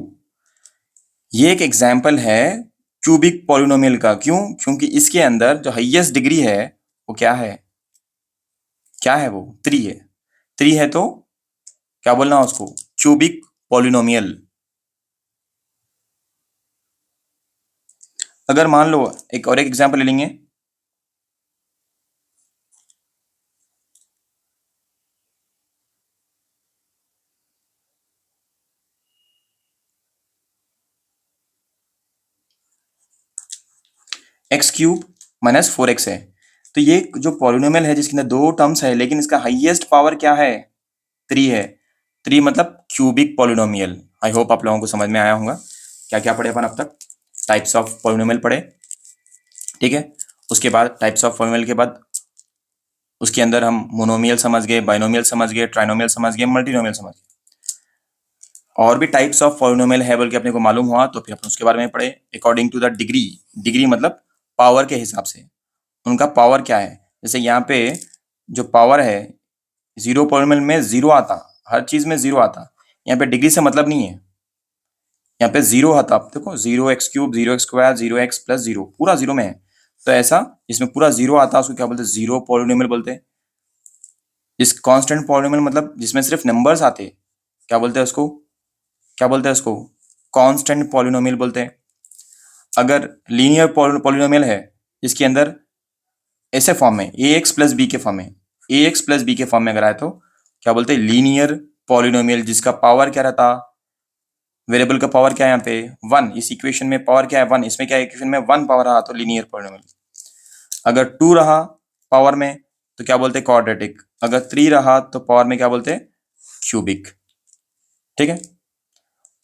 ये एक एग्जाम्पल है क्यूबिक पॉलिनोमियल का। क्यों, क्योंकि इसके अंदर जो हाईएस्ट डिग्री है वो क्या है, क्या है वो 3 है, 3 है तो क्या बोलना है उसको, क्यूबिक पॉलिनोमियल। अगर मान लो एक और एक एग्जाम्पल ले लेंगे, x³ माइनस 4x है, तो ये जो पॉलिनोमियल है जिसके अंदर 2 टर्म्स है लेकिन इसका हाईएस्ट पावर क्या है, 3 है। 3 मतलब क्यूबिक पॉलिनोमियल। आई होप आप लोगों को समझ में आया होगा। क्या क्या पढ़े अपन अब तक, टाइप्स ऑफ पॉलिनोमियल पढ़े, ठीक है। उसके बाद टाइप्स ऑफ पॉलिनोमियल के बाद उसके अंदर हम मोनोमियल समझ गए, बाइनोमियल समझ गए, ट्राइनोमियल समझ गए, मल्टीनोमियल समझ गए। और भी टाइप्स ऑफ पॉलिनोमियल है बल्कि अपने को मालूम हुआ तो फिर अपन उसके बारे में पढ़े, according to the degree. Degree मतलब पावर के हिसाब से, उनका पावर क्या है। जैसे यहाँ पे जो पावर है, 0 पॉलिनोमियल में 0 आता, हर चीज में 0 आता, यहाँ पे डिग्री से मतलब नहीं है, यहाँ पे 0 आता, आप देखो 0x³ 0x² 0x प्लस 0 पूरा 0 में है, तो ऐसा इसमें पूरा 0 आता है उसको क्या बोलते हैं, 0 पॉलिनोमियल बोलते हैं। इस कांस्टेंट पॉलिनोमियल मतलब जिसमें सिर्फ नंबर्स आते, क्या बोलते हैं उसको, क्या बोलते हैं उसको, कांस्टेंट पॉलिनोमियल बोलते हैं। अगर लीनियर पॉलिनोमियल है इसके अंदर ऐसे फॉर्म में, ए एक्स प्लस बी के फॉर्म में, ए एक्स प्लस बी के फॉर्म में अगर आए तो क्या बोलते हैं, लीनियर पॉलिनोमियल, जिसका पावर क्या रहता, वेरिएबल का पावर क्या है यहाँ पे 1, इस इक्वेशन में पावर क्या है 1, इसमें क्या है इक्वेशन में 1 पावर रहा तो लीनियर पॉलिनोमियल। अगर 2 रहा पावर में तो क्या बोलते हैं, क्वाड्रेटिक। अगर 3 रहा तो पावर में क्या बोलते हैं, क्यूबिक। ठीक है,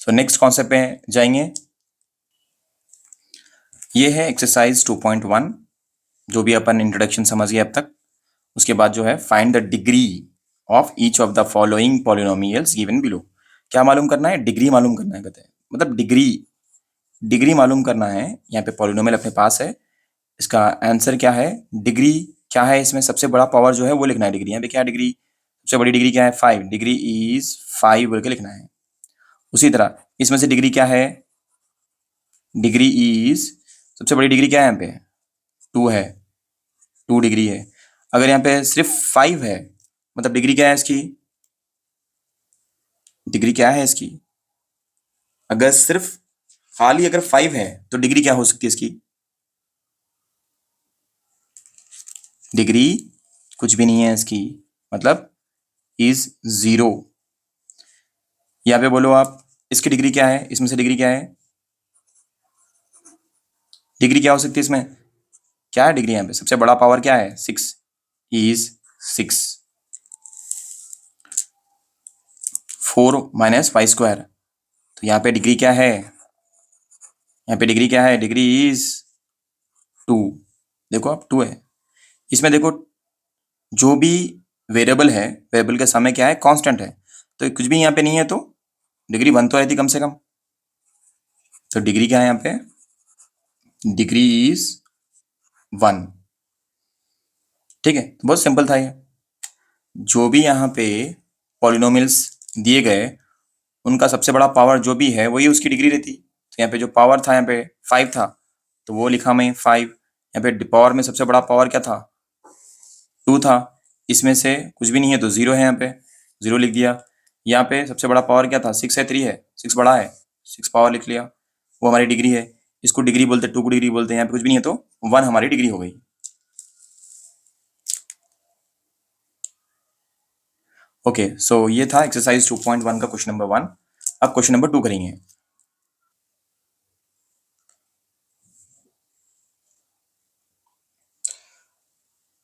सो नेक्स्ट कॉन्सेप्ट पे जाएंगे, ये है एक्सरसाइज 2.1, जो भी अपन इंट्रोडक्शन समझ गए अब तक। उसके बाद जो है find the degree of each of the following polynomials given below. क्या मालूम करना है, डिग्री मालूम करना है, कहते हैं मतलब डिग्री, डिग्री मालूम करना है। यहाँ पे पॉलिनोमियल अपने पास है, इसका आंसर क्या है, डिग्री क्या है, इसमें सबसे बड़ा पावर जो है वो लिखना है डिग्री। यहाँ पे क्या डिग्री, सबसे बड़ी डिग्री क्या है 5, डिग्री इज 5 बोल के लिखना है। उसी तरह इसमें से डिग्री क्या है, डिग्री इज, सबसे बड़ी डिग्री क्या है यहाँ पे 2 है, 2 डिग्री है। अगर यहाँ पे सिर्फ 5 है मतलब डिग्री क्या है इसकी, डिग्री क्या है इसकी, अगर सिर्फ खाली अगर 5 है तो डिग्री क्या हो सकती है इसकी? डिग्री कुछ भी नहीं है इसकी, मतलब इज 0। यहाँ पे बोलो आप, इसकी डिग्री क्या है, इसमें से डिग्री क्या है? डिग्री क्या हो सकती है इसमें? क्या है डिग्री यहाँ पे? सबसे बड़ा पावर क्या है? 6 इज 6। 4 माइनस 5 स्क्वायर, तो यहाँ पे डिग्री क्या है? यहाँ पे डिग्री क्या है? Degree is 2। देखो आप 2 है। इसमें देखो, जो भी वेरिएबल है, वेरिएबल का समय क्या है? कांस्टेंट है। तो कुछ भी यहाँ पे नहीं है, तो डिग्री 1 तो रहती कम से कम। तो डिग्री क्या है यहाँ पे? Degree is 1। ठीक है, तो बहुत सिंपल था ये। जो भी यहाँ पे पॉलिनोमियल्स दिए गए, उनका सबसे बड़ा पावर जो भी है वही उसकी डिग्री रहती। तो यहाँ पे जो पावर था, यहाँ पे 5 था, तो वो लिखा मैं 5। यहाँ पे पावर में सबसे बड़ा पावर क्या था? 2 था। इसमें से कुछ भी नहीं है तो 0 है, यहाँ पे 0 लिख दिया। यहाँ पे सबसे बड़ा पावर क्या था? 6 है, 3 है, 6 बड़ा है, 6 पावर लिख लिया। वो हमारी डिग्री है। इसको डिग्री बोलते, 2 को डिग्री बोलते हैं। यहाँ पे कुछ भी नहीं है तो 1 हमारी डिग्री हो गई। ओके, सो ये था एक्सरसाइज 2.1 का क्वेश्चन नंबर 1। अब क्वेश्चन नंबर 2 करेंगे।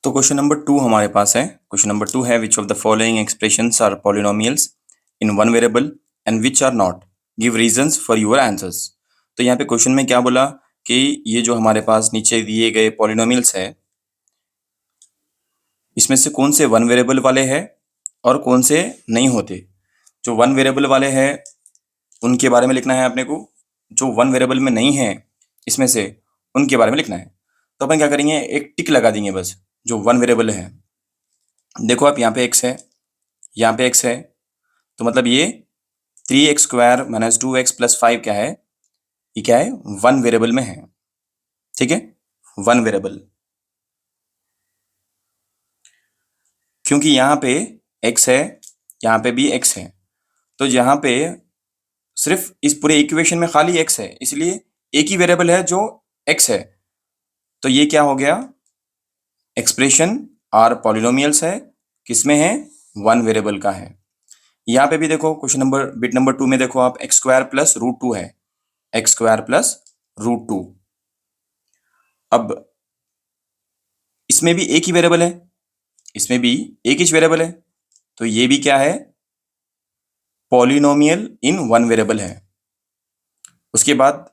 तो क्वेश्चन नंबर 2 हमारे पास है। क्वेश्चन नंबर 2 है, which of the following expressions are polynomials in one variable and which are not, give reasons for your answers. तो यहाँ पे क्वेश्चन में क्या बोला कि ये जो हमारे पास नीचे दिए गए पॉलिनोमियल्स है, इसमें से कौन से वन वेरिएबल वाले हैं और कौन से नहीं होते। जो वन वेरिएबल वाले हैं उनके बारे में लिखना है अपने को, जो वन वेरिएबल में नहीं है इसमें से उनके बारे में लिखना है। तो अपन क्या करेंगे, एक टिक लगा देंगे बस, जो वन वेरिएबल है। देखो आप, यहाँ पे x है, यहाँ पे x है, तो मतलब ये 3x square minus 2x plus 5 क्या है? ये क्या है? वन वेरिएबल में है। ठीक है, वन वेरिएबल। क्योंकि यहाँ पे x है, यहाँ पे भी x है, तो यहाँ पे सिर्फ इस पूरे इक्वेशन में खाली x है, इसलिए एक ही वेरिएबल है जो x है। तो ये क्या हो गया? एक्सप्रेशन आर पॉलिनोमियल्स है, किसमें है? वन वेरिएबल का है। यहाँ पे भी देखो, क्वेश्चन नंबर बिट नंबर 2 में देखो आप, एक्स स्क्वायर प्लस रूट 2 है, एक्स स्क्वायर प्लस रूट 2। अब इसमें भी एक ही वेरिएबल है, इसमें भी एक ही वेरिएबल है, तो ये भी क्या है? पॉलिनोमियल इन वन वेरिएबल है। उसके बाद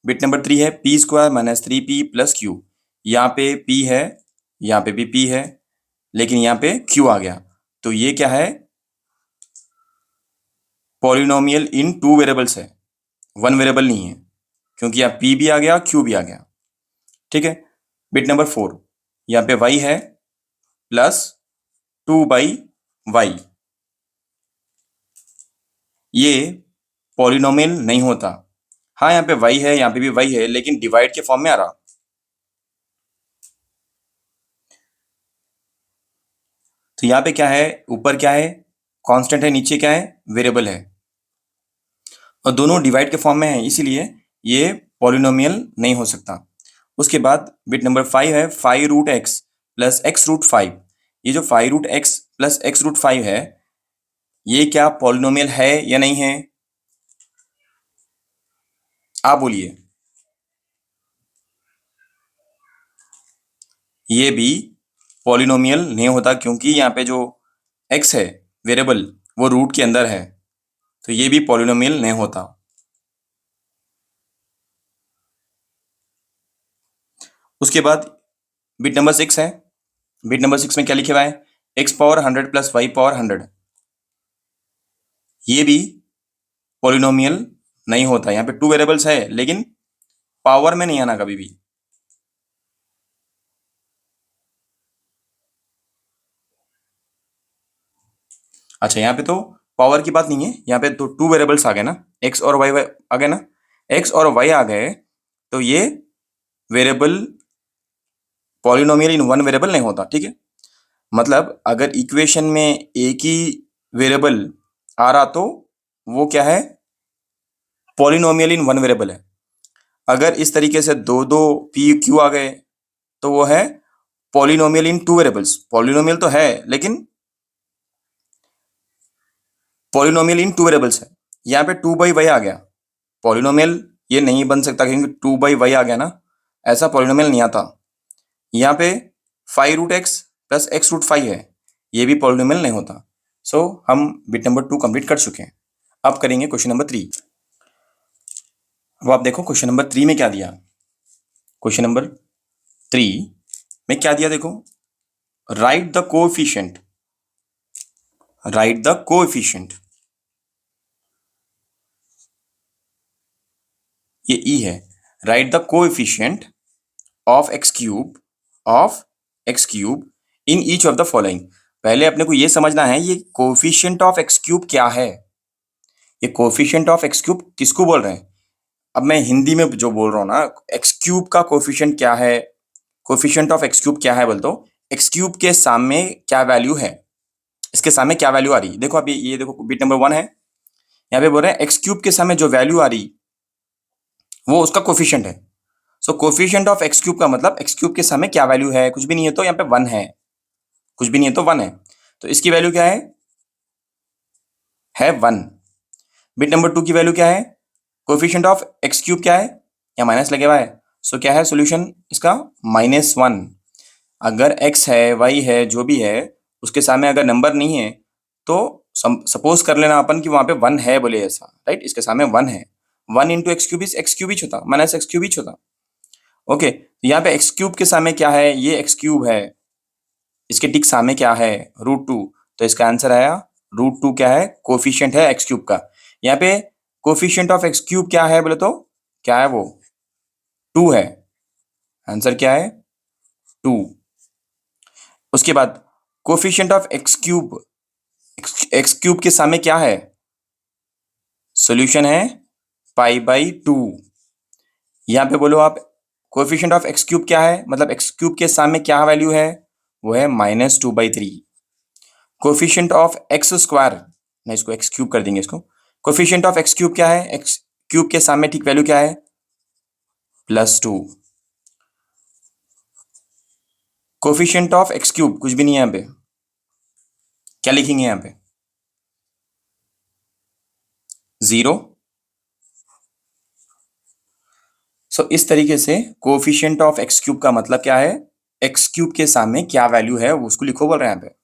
बिट नंबर 3 है, P square minus 3p plus Q. यहाँ पे p है, यहाँ पे भी p है, लेकिन यहाँ पे q आ गया, तो ये क्या है? पॉलिनोमियल इन टू वेरिएबल्स है, वन वेरिएबल नहीं है, क्योंकि यहाँ p भी आ गया, q भी आ गया। ठीक है, बिट नंबर 4, यहाँ पे y है प्लस 2/y, ये पॉलिनोमियल नहीं होता। हाँ, यहाँ पे y है, यहाँ पे भी y है, लेकिन डिवाइड के फॉर्म में आ रहा। तो यहाँ पे क्या है? ऊपर क्या है? कांस्टेंट है, नीचे क्या है? वेरिएबल है, और दोनों डिवाइड के फॉर्म में है, इसीलिए ये पॉलिनोमियल नहीं हो सकता। उसके बाद बिट नंबर 5 है, 5 root x plus x root 5। ये जो 5 root x plus x root 5 है, ये क्या पॉलिनोमियल है या नहीं है? आप बोलिए। ये भी पॉलिनोमियल नहीं होता, क्योंकि यहाँ पे जो x है वेरिएबल, वो रूट के अंदर है, तो ये भी पॉलिनोमियल नहीं होता। उसके बाद बिट नंबर 6 है, बिट नंबर 6 में क्या लिखे हुआ है? x power 100 plus y power 100। ये भी पॉलिनोमियल नहीं होता। यहाँ पे टू वेरिएबल्स है, लेकिन पावर में नहीं आना कभी भी। अच्छा, यहाँ पे तो पावर की बात नहीं है, यहाँ पे तो टू वेरिएबल्स आ गए ना, एक्स और वाई आ गए ना, एक्स और वाई आ गए, तो ये variable polynomial in one variable नहीं होता। ठीक है, मतलब अगर इक्वेशन में एक ही वेरिएबल आ रहा तो वो क्या है? पॉलिनोमियल इन वन वेरिएबल है। अगर इस तरीके से दो दो पी क्यू आ गए तो वो है पॉलिनोमियल इन टू वेरिएबल्स। पॉलिनोमियल तो है लेकिन पॉलिनोमियल इन टू वेरिएबल्स है। यहाँ पे टू बाई वाई आ गया, पॉलिनोमियल ये नहीं बन सकता क्योंकि टू बाई वाई आ गया ना, ऐसा पॉलिनोमियल नहीं आता। यहाँ पे 5√x प्लस x√5 है, ये भी पॉलिनोमियल नहीं होता। सो हम बिट नंबर 2 कंप्लीट कर चुके हैं। अब करेंगे क्वेश्चन नंबर 3। अब आप देखो क्वेश्चन नंबर 3 में क्या दिया। क्वेश्चन नंबर 3 में क्या दिया देखो, right the coefficient, right the coefficient, ये ई है, right the coefficient of x cube in each of the following. पहले अपने को ये समझना है ये कोएफिशिएंट ऑफ एक्स क्यूब क्या है, ये कोएफिशिएंट ऑफ एक्स क्यूब किसको बोल रहे हैं। अब मैं हिंदी में जो बोल रहा हूँ ना, एक्स क्यूब का कोएफिशिएंट क्या है, कोएफिशिएंट ऑफ एक्स क्यूब क्या है बोल, तो एक्स क्यूब के सामने क्या वैल्यू है, इसके सामने क्या वैल्यू आ रही है। देखो अभी ये देखो बिट नंबर 1 है, यहाँ पे बोल रहे हैं एक्स क्यूब के सामने जो वैल्यू आ रही वो उसका कोएफिशिएंट है। सो कोएफिशिएंट ऑफ एक्स क्यूब का मतलब एक्स क्यूब के सामने क्या वैल्यू है, कुछ भी नहीं है तो यहाँ पे 1 है, कुछ भी नहीं है तो 1 है, तो इसकी वैल्यू क्या है 1। बिट नंबर 2 की वैल्यू क्या है, कोएफिशिएंट ऑफ एक्स क्यूब क्या है, यहाँ माइनस लगे हुआ है, सो क्या है सोल्यूशन इसका -1। अगर x है y है जो भी है उसके सामने अगर नंबर नहीं है तो सपोज कर लेना अपन कि वहां पे 1 है बोले ऐसा, राइट, इसके सामने 1 है, 1 into x cube is x cube ही होता, माइनस एक्स क्यूब ही होता। ओके, यहाँ पे एक्स क्यूब के सामने क्या है, ये एक्स क्यूब है, इसके ठीक सामने क्या है √2, तो इसका आंसर आया √2 क्या है, कोफिशियंट है एक्स क्यूब का। यहाँ पे कोफिशियंट ऑफ एक्स क्यूब क्या है बोले तो क्या है वो 2 है, आंसर क्या है 2। उसके बाद कोफिशियंट ऑफ एक्स क्यूब के सामने क्या है, सॉल्यूशन है π/2। यहाँ पे बोलो आप कोफिशियंट ऑफ एक्स क्यूब क्या है, मतलब एक्स क्यूब के सामने क्या वैल्यू है, वो है -2/3। कोफिशियंट ऑफ एक्स स्क्वायर, नहीं इसको एक्स क्यूब कर देंगे इसको, कोफिशियंट ऑफ एक्स क्यूब क्या है, एक्स क्यूब के सामने ठीक वैल्यू क्या है +2। कोफिशियंट ऑफ एक्स क्यूब कुछ भी नहीं है यहाँ पे, क्या लिखेंगे यहाँ पे 0। सो इस तरीके से कोफिशियंट ऑफ एक्स क्यूब का मतलब क्या है, एक्स क्यूब के सामने क्या वैल्यू है वो उसको लिखो बोल रहे हैं यहाँ पे।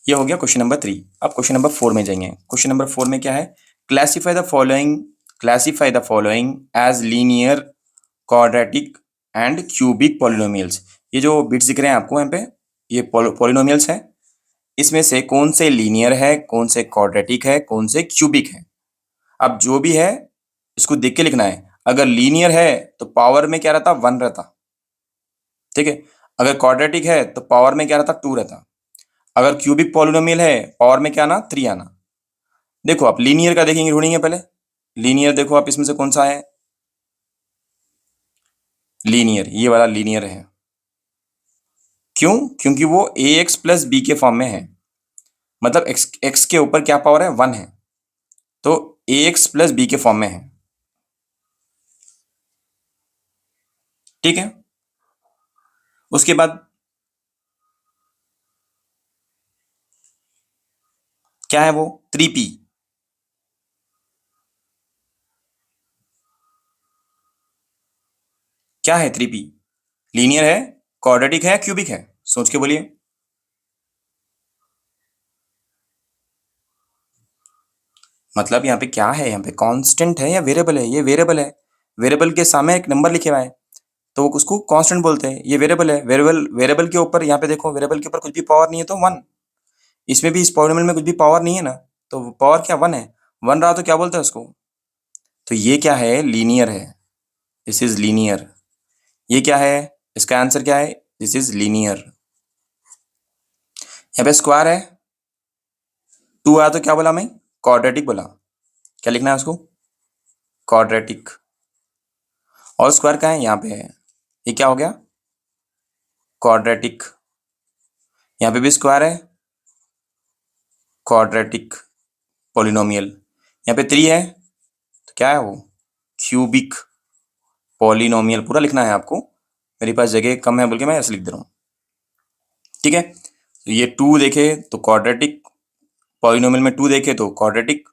ये हो गया क्वेश्चन नंबर 3। अब क्वेश्चन नंबर 4 में जाएंगे। क्वेश्चन नंबर 4 में क्या है, classify the following as linear, quadratic and cubic polynomials. ये जो बिट्स दिख रहे हैं आपको यहाँ पे, ये पॉलिनोमियल्स हैं, इसमें से कौन से लीनियर है, कौन से क्वाड्रेटिक है, कौन से क्यूबिक है। अब जो भी है इसको देख के लिखना है। अगर लीनियर है तो पावर में क्या रहता 1 रहता, ठीक है। अगर क्वाड्रेटिक है तो पावर में क्या रहता 2 रहता। अगर क्यूबिक पॉलिनोमियल है पावर में क्या आना 3 आना। देखो आप लीनियर का देखेंगे, ढूंढेंगे पहले लीनियर, देखो आप इसमें से कौन सा है लीनियर, ये वाला लीनियर है। क्यों, क्योंकि वो ए एक्स प्लस बी के फॉर्म में है, मतलब एक्स के ऊपर क्या पावर है 1 है, तो ए एक्स प्लस बी के फॉर्म में है, ठीक है। उसके बाद क्या है वो 3p, क्या है 3p, लीनियर है, क्वाड्रेटिक है, क्यूबिक है, सोच के बोलिए। मतलब यहाँ पे क्या है, यहाँ पे कांस्टेंट है या वेरिएबल है, ये वेरिएबल है, वेरिएबल के सामने एक नंबर लिखे हुआ है तो उसको कांस्टेंट बोलते हैं। ये वेरिएबल है, वेरिएबल वेरिएबल के ऊपर यहाँ पे देखो वेरिएबल के ऊपर कुछ भी पावर नहीं है तो 1, इसमें भी इस पॉलिनोमियल में कुछ भी पावर नहीं है ना, तो पावर क्या 1 है, 1 रहा तो क्या बोलते हैं उसको, तो ये क्या है लीनियर है, दिस इज लीनियर। ये क्या है, इसका आंसर क्या है, दिस इज लीनियर। यहाँ पे स्क्वायर है, 2 आया तो क्या बोला मैं, क्वाड्रेटिक बोला, क्या लिखना है उसको क्वाड्रेटिक। और स्क्वायर का है यहाँ पे है, ये क्या हो गया क्वाड्रेटिक। यहाँ पे भी स्क्वायर है, क्वाड्रेटिक पॉलिनोमियल। यहाँ पे 3 है तो क्या है वो क्यूबिक पॉलिनोमियल पूरा लिखना है आपको, मेरे पास जगह कम है बोल के मैं ऐसे लिख दे रहा हूँ। ठीक है, तो ये 2 देखे तो क्वाड्रेटिक, पॉलिनोमियल में 2 देखे तो क्वाड्रेटिक।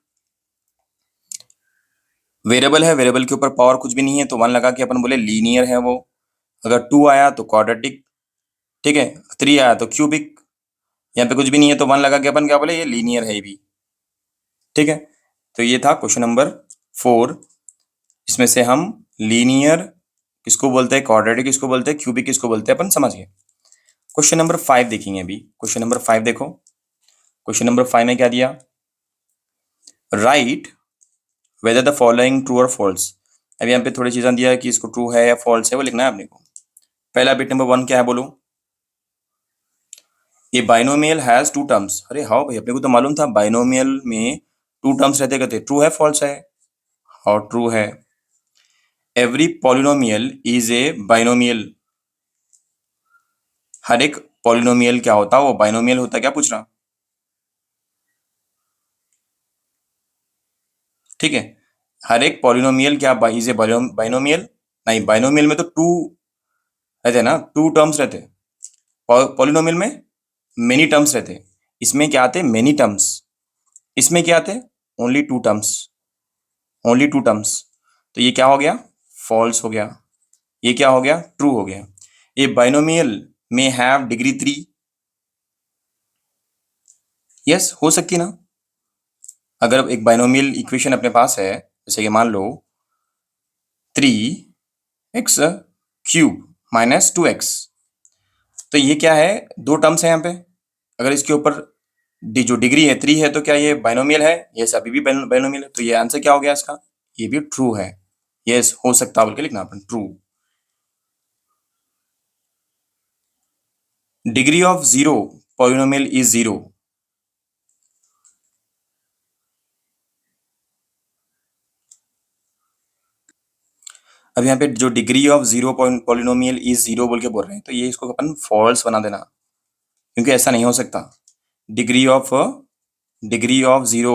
वेरिएबल है, वेरिएबल के ऊपर पावर कुछ भी नहीं है तो 1 लगा के अपन बोले लीनियर है वो। अगर 2 आया तो क्वाड्रेटिक, ठीक है, 3 आया तो क्यूबिक, यहाँ पे कुछ भी नहीं है तो 1 लगा के अपन क्या बोले, ये लीनियर है ये भी। ठीक है, तो ये था क्वेश्चन नंबर 4। इसमें से हम लीनियर किसको बोलते हैं, क्वाड्रेटिक किसको बोलते हैं, क्यूबिक किसको बोलते हैं, अपन समझ गए। क्वेश्चन नंबर 5 देखेंगे अभी। क्वेश्चन नंबर 5 देखो। क्वेश्चन नंबर 5 में क्या दिया, right whether the following true और फॉल्स। अब यहाँ पे थोड़ी चीजें दिया है कि इसको ट्रू है या फॉल्स है, वो लिखना है अपने को। पहला बिट नंबर 1 क्या है बोलो, ये बाइनोमियल हैज 2 टर्म्स। अरे हाँ भाई, अपने को तो मालूम था बाइनोमियल में 2 टर्म्स रहते कहते, ट्रू है फॉल्स है, और ट्रू है। Every polynomial is a binomial, हर एक पॉलिनोमियल क्या होता है, वो बाइनोमियल होता है, क्या पूछ रहा। ठीक है, हर एक पॉलिनोमियल क्या इज ए बाइनोमियल, नहीं बाइनोमियल में तो 2 रहते ना, 2 टर्म्स रहते। पॉलिनोमियल में मेनी टर्म्स रहते, इसमें क्या आते, मेनी टर्म्स। इसमें क्या आते, ओनली 2 टर्म्स, ओनली 2 टर्म्स। तो ये क्या हो गया, फॉल्स हो गया। ये क्या हो गया, ट्रू हो गया। ए बाइनोमियल में हैव डिग्री 3, यस हो सकती ना। अगर एक बाइनोमियल इक्वेशन अपने पास है, जैसे कि मान लो 3x क्यूब माइनस 2x, तो ये क्या है, 2 टर्म्स है यहाँ पे। अगर इसके ऊपर जो डिग्री है 3 है तो क्या ये बाइनोमियल है, यस अभी भी बाइनोमियल है। तो ये आंसर क्या हो गया इसका, ये भी ट्रू है, यस हो सकता है बोल के लिखना अपन, true. Degree of 0 polynomial is 0। अब यहाँ पे जो डिग्री ऑफ 0 पॉलिनोमियल इज 0 बोल के बोल रहे हैं, तो ये इसको अपन फॉल्स बना देना, क्योंकि ऐसा नहीं हो सकता। डिग्री ऑफ 0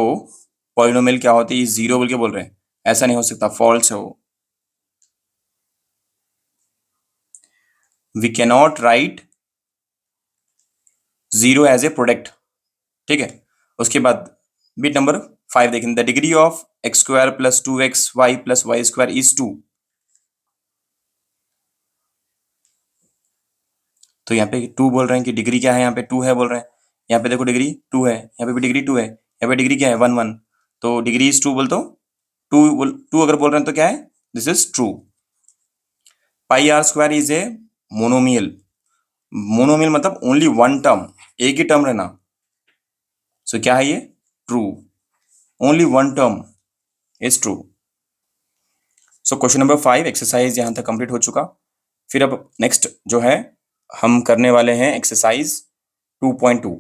पॉलिनोमियल क्या होती है, इज 0 बोल के बोल रहे हैं, ऐसा नहीं हो सकता, फॉल्स है वो। We cannot write 0 as a product. ठीक है, उसके बाद बिट नंबर 5 देखें, the degree of x square plus 2xy plus y square is 2। तो यहाँ पे 2 बोल रहे हैं कि डिग्री क्या है, यहाँ पे 2 है बोल रहे हैं। यहाँ पे देखो डिग्री 2 है, यहाँ पे भी डिग्री 2 है, यहाँ पे डिग्री क्या है 1 1। तो डिग्री इज 2 बोल तो 2 अगर बोल रहे हैं तो क्या है, this is true. Pi r square is a monomial, monomial मतलब ओनली 1 टर्म, एक ही टर्म रहना। सो क्या है ये, true, only 1 term is true. So question number 5 exercise यहाँ तक कंप्लीट हो चुका। फिर अब नेक्स्ट जो है हम करने वाले हैं एक्सरसाइज 2.2।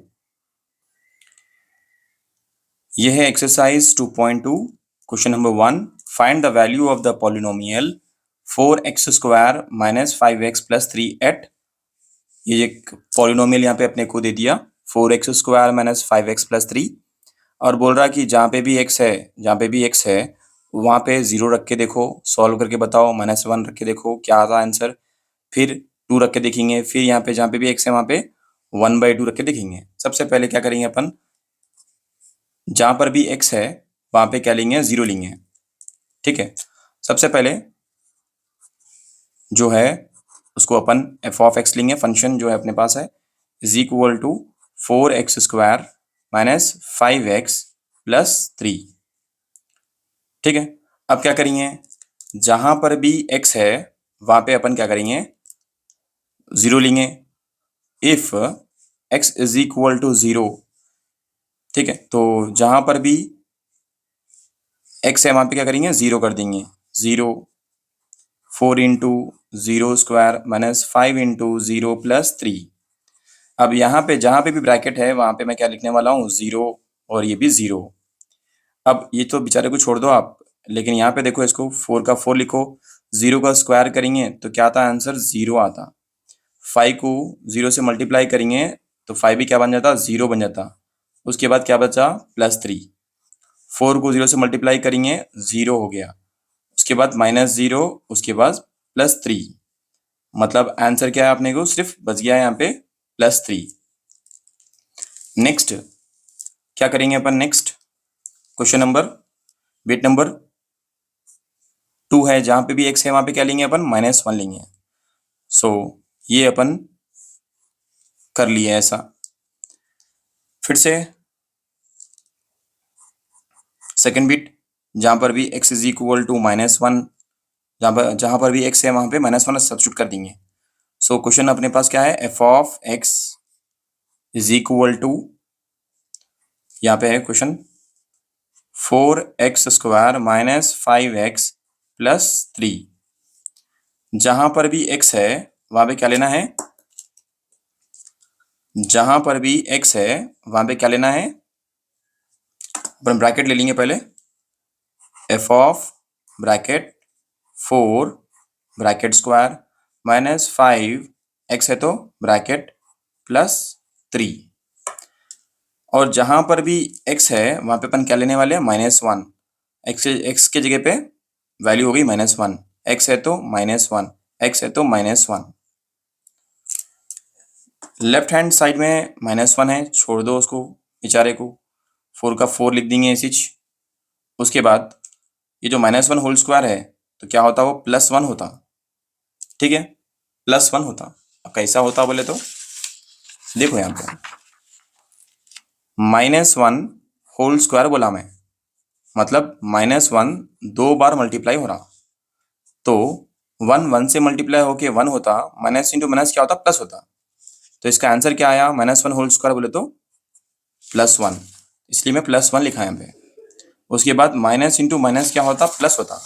ये है exercise 2.2। Question number 1, find the value of the polynomial 4x square minus 5x plus 3 at. ये एक पॉलिनोमियल यहाँ पे अपने को दे दिया 4x square minus 5x plus 3, और बोल रहा कि जहाँ पे भी x है, जहाँ पे भी x है वहाँ पे 0 रख के देखो, सॉल्व करके बताओ, -1 रख के देखो क्या आता है आंसर, फिर 2 रख के देखेंगे, फिर यहाँ पे जहाँ पे भी x है वहाँ पे 1/2 रख के देखेंगे। सबसे पहले क्या करेंगे अपन, जहाँ पर भी x है वहाँ पे क्या लेंगे, 0 लेंगे। ठीक है, सबसे पहले जो है उसको अपन एफ ऑफ एक्स लेंगे, फंक्शन जो है अपने पास है, is equal to 4x square minus 5x plus 3। ठीक है, अब क्या करेंगे, जहां पर भी x है वहां पे अपन क्या करेंगे, 0 लेंगे। If x is equal to 0, ठीक है, तो जहां पर भी x है वहां पे क्या करेंगे, 0 कर देंगे। 0 4 into 0 square minus 5 into 0 plus 3। अब यहाँ पे जहाँ पे भी ब्रैकेट है वहाँ पे मैं क्या लिखने वाला हूँ, 0, और ये भी 0। अब ये तो बेचारे को छोड़ दो आप, लेकिन यहाँ पे देखो इसको 4 का 4 लिखो, 0 का स्क्वायर करेंगे तो क्या आता है आंसर, 0 आता। 5 को 0 से मल्टीप्लाई करेंगे तो 5 भी क्या बन जाता, 0 बन जाता। उसके बाद क्या बचा, +3। 4 को 0 से मल्टीप्लाई करेंगे 0 हो गया, उसके बाद -0, उसके बाद +3, मतलब आंसर क्या है अपने को सिर्फ बच गया है यहाँ पे +3। नेक्स्ट क्या करेंगे अपन, next question number bit number 2 है, जहां पे भी x है वहां पे क्या लेंगे अपन, -1 लेंगे। सो ये अपन कर लिए ऐसा। फिर से सेकंड बिट, जहां पर भी x इज इक्वल टू -1, जहां पर भी x है वहां पे -1 सब्स्टिट्यूट कर देंगे। सो क्वेश्चन अपने पास क्या है, f of x is equal to, यहाँ पे है क्वेश्चन 4x² - 5x + 3। जहां पर भी x है वहां पे क्या लेना है, जहां पर भी x है वहां पे क्या लेना है, अपन ब्रैकेट ले लेंगे पहले, f of bracket 4 bracket square -5 x है तो ब्रैकेट +3। और जहां पर भी x है वहां पे अपन क्या लेने वाले हैं, -1। x के जगह पे वैल्यू हो गई -1, x है तो -1, x है तो -1। लेफ्ट हैंड साइड में -1 है, छोड़ दो उसको बेचारे को, 4 का 4 लिख देंगे ऐसी। उसके बाद ये जो -1 होल स्क्वायर है तो क्या होता, वो +1 होता, ठीक है, +1 होता। अब कैसा होता बोले तो देखो यहाँ पे -1 होल स्क्वायर बोला मैं, मतलब -1 2 बार मल्टीप्लाई हो रहा, तो 1 से मल्टीप्लाई होके 1 होता, माइनस इंटू माइनस क्या होता, प्लस होता। तो इसका आंसर क्या आया, -1 होल स्क्वायर बोले तो +1, इसलिए मैं +1 लिखा है यहाँ पे। उसके बाद माइनस इंटू माइनस क्या होता, प्लस होता।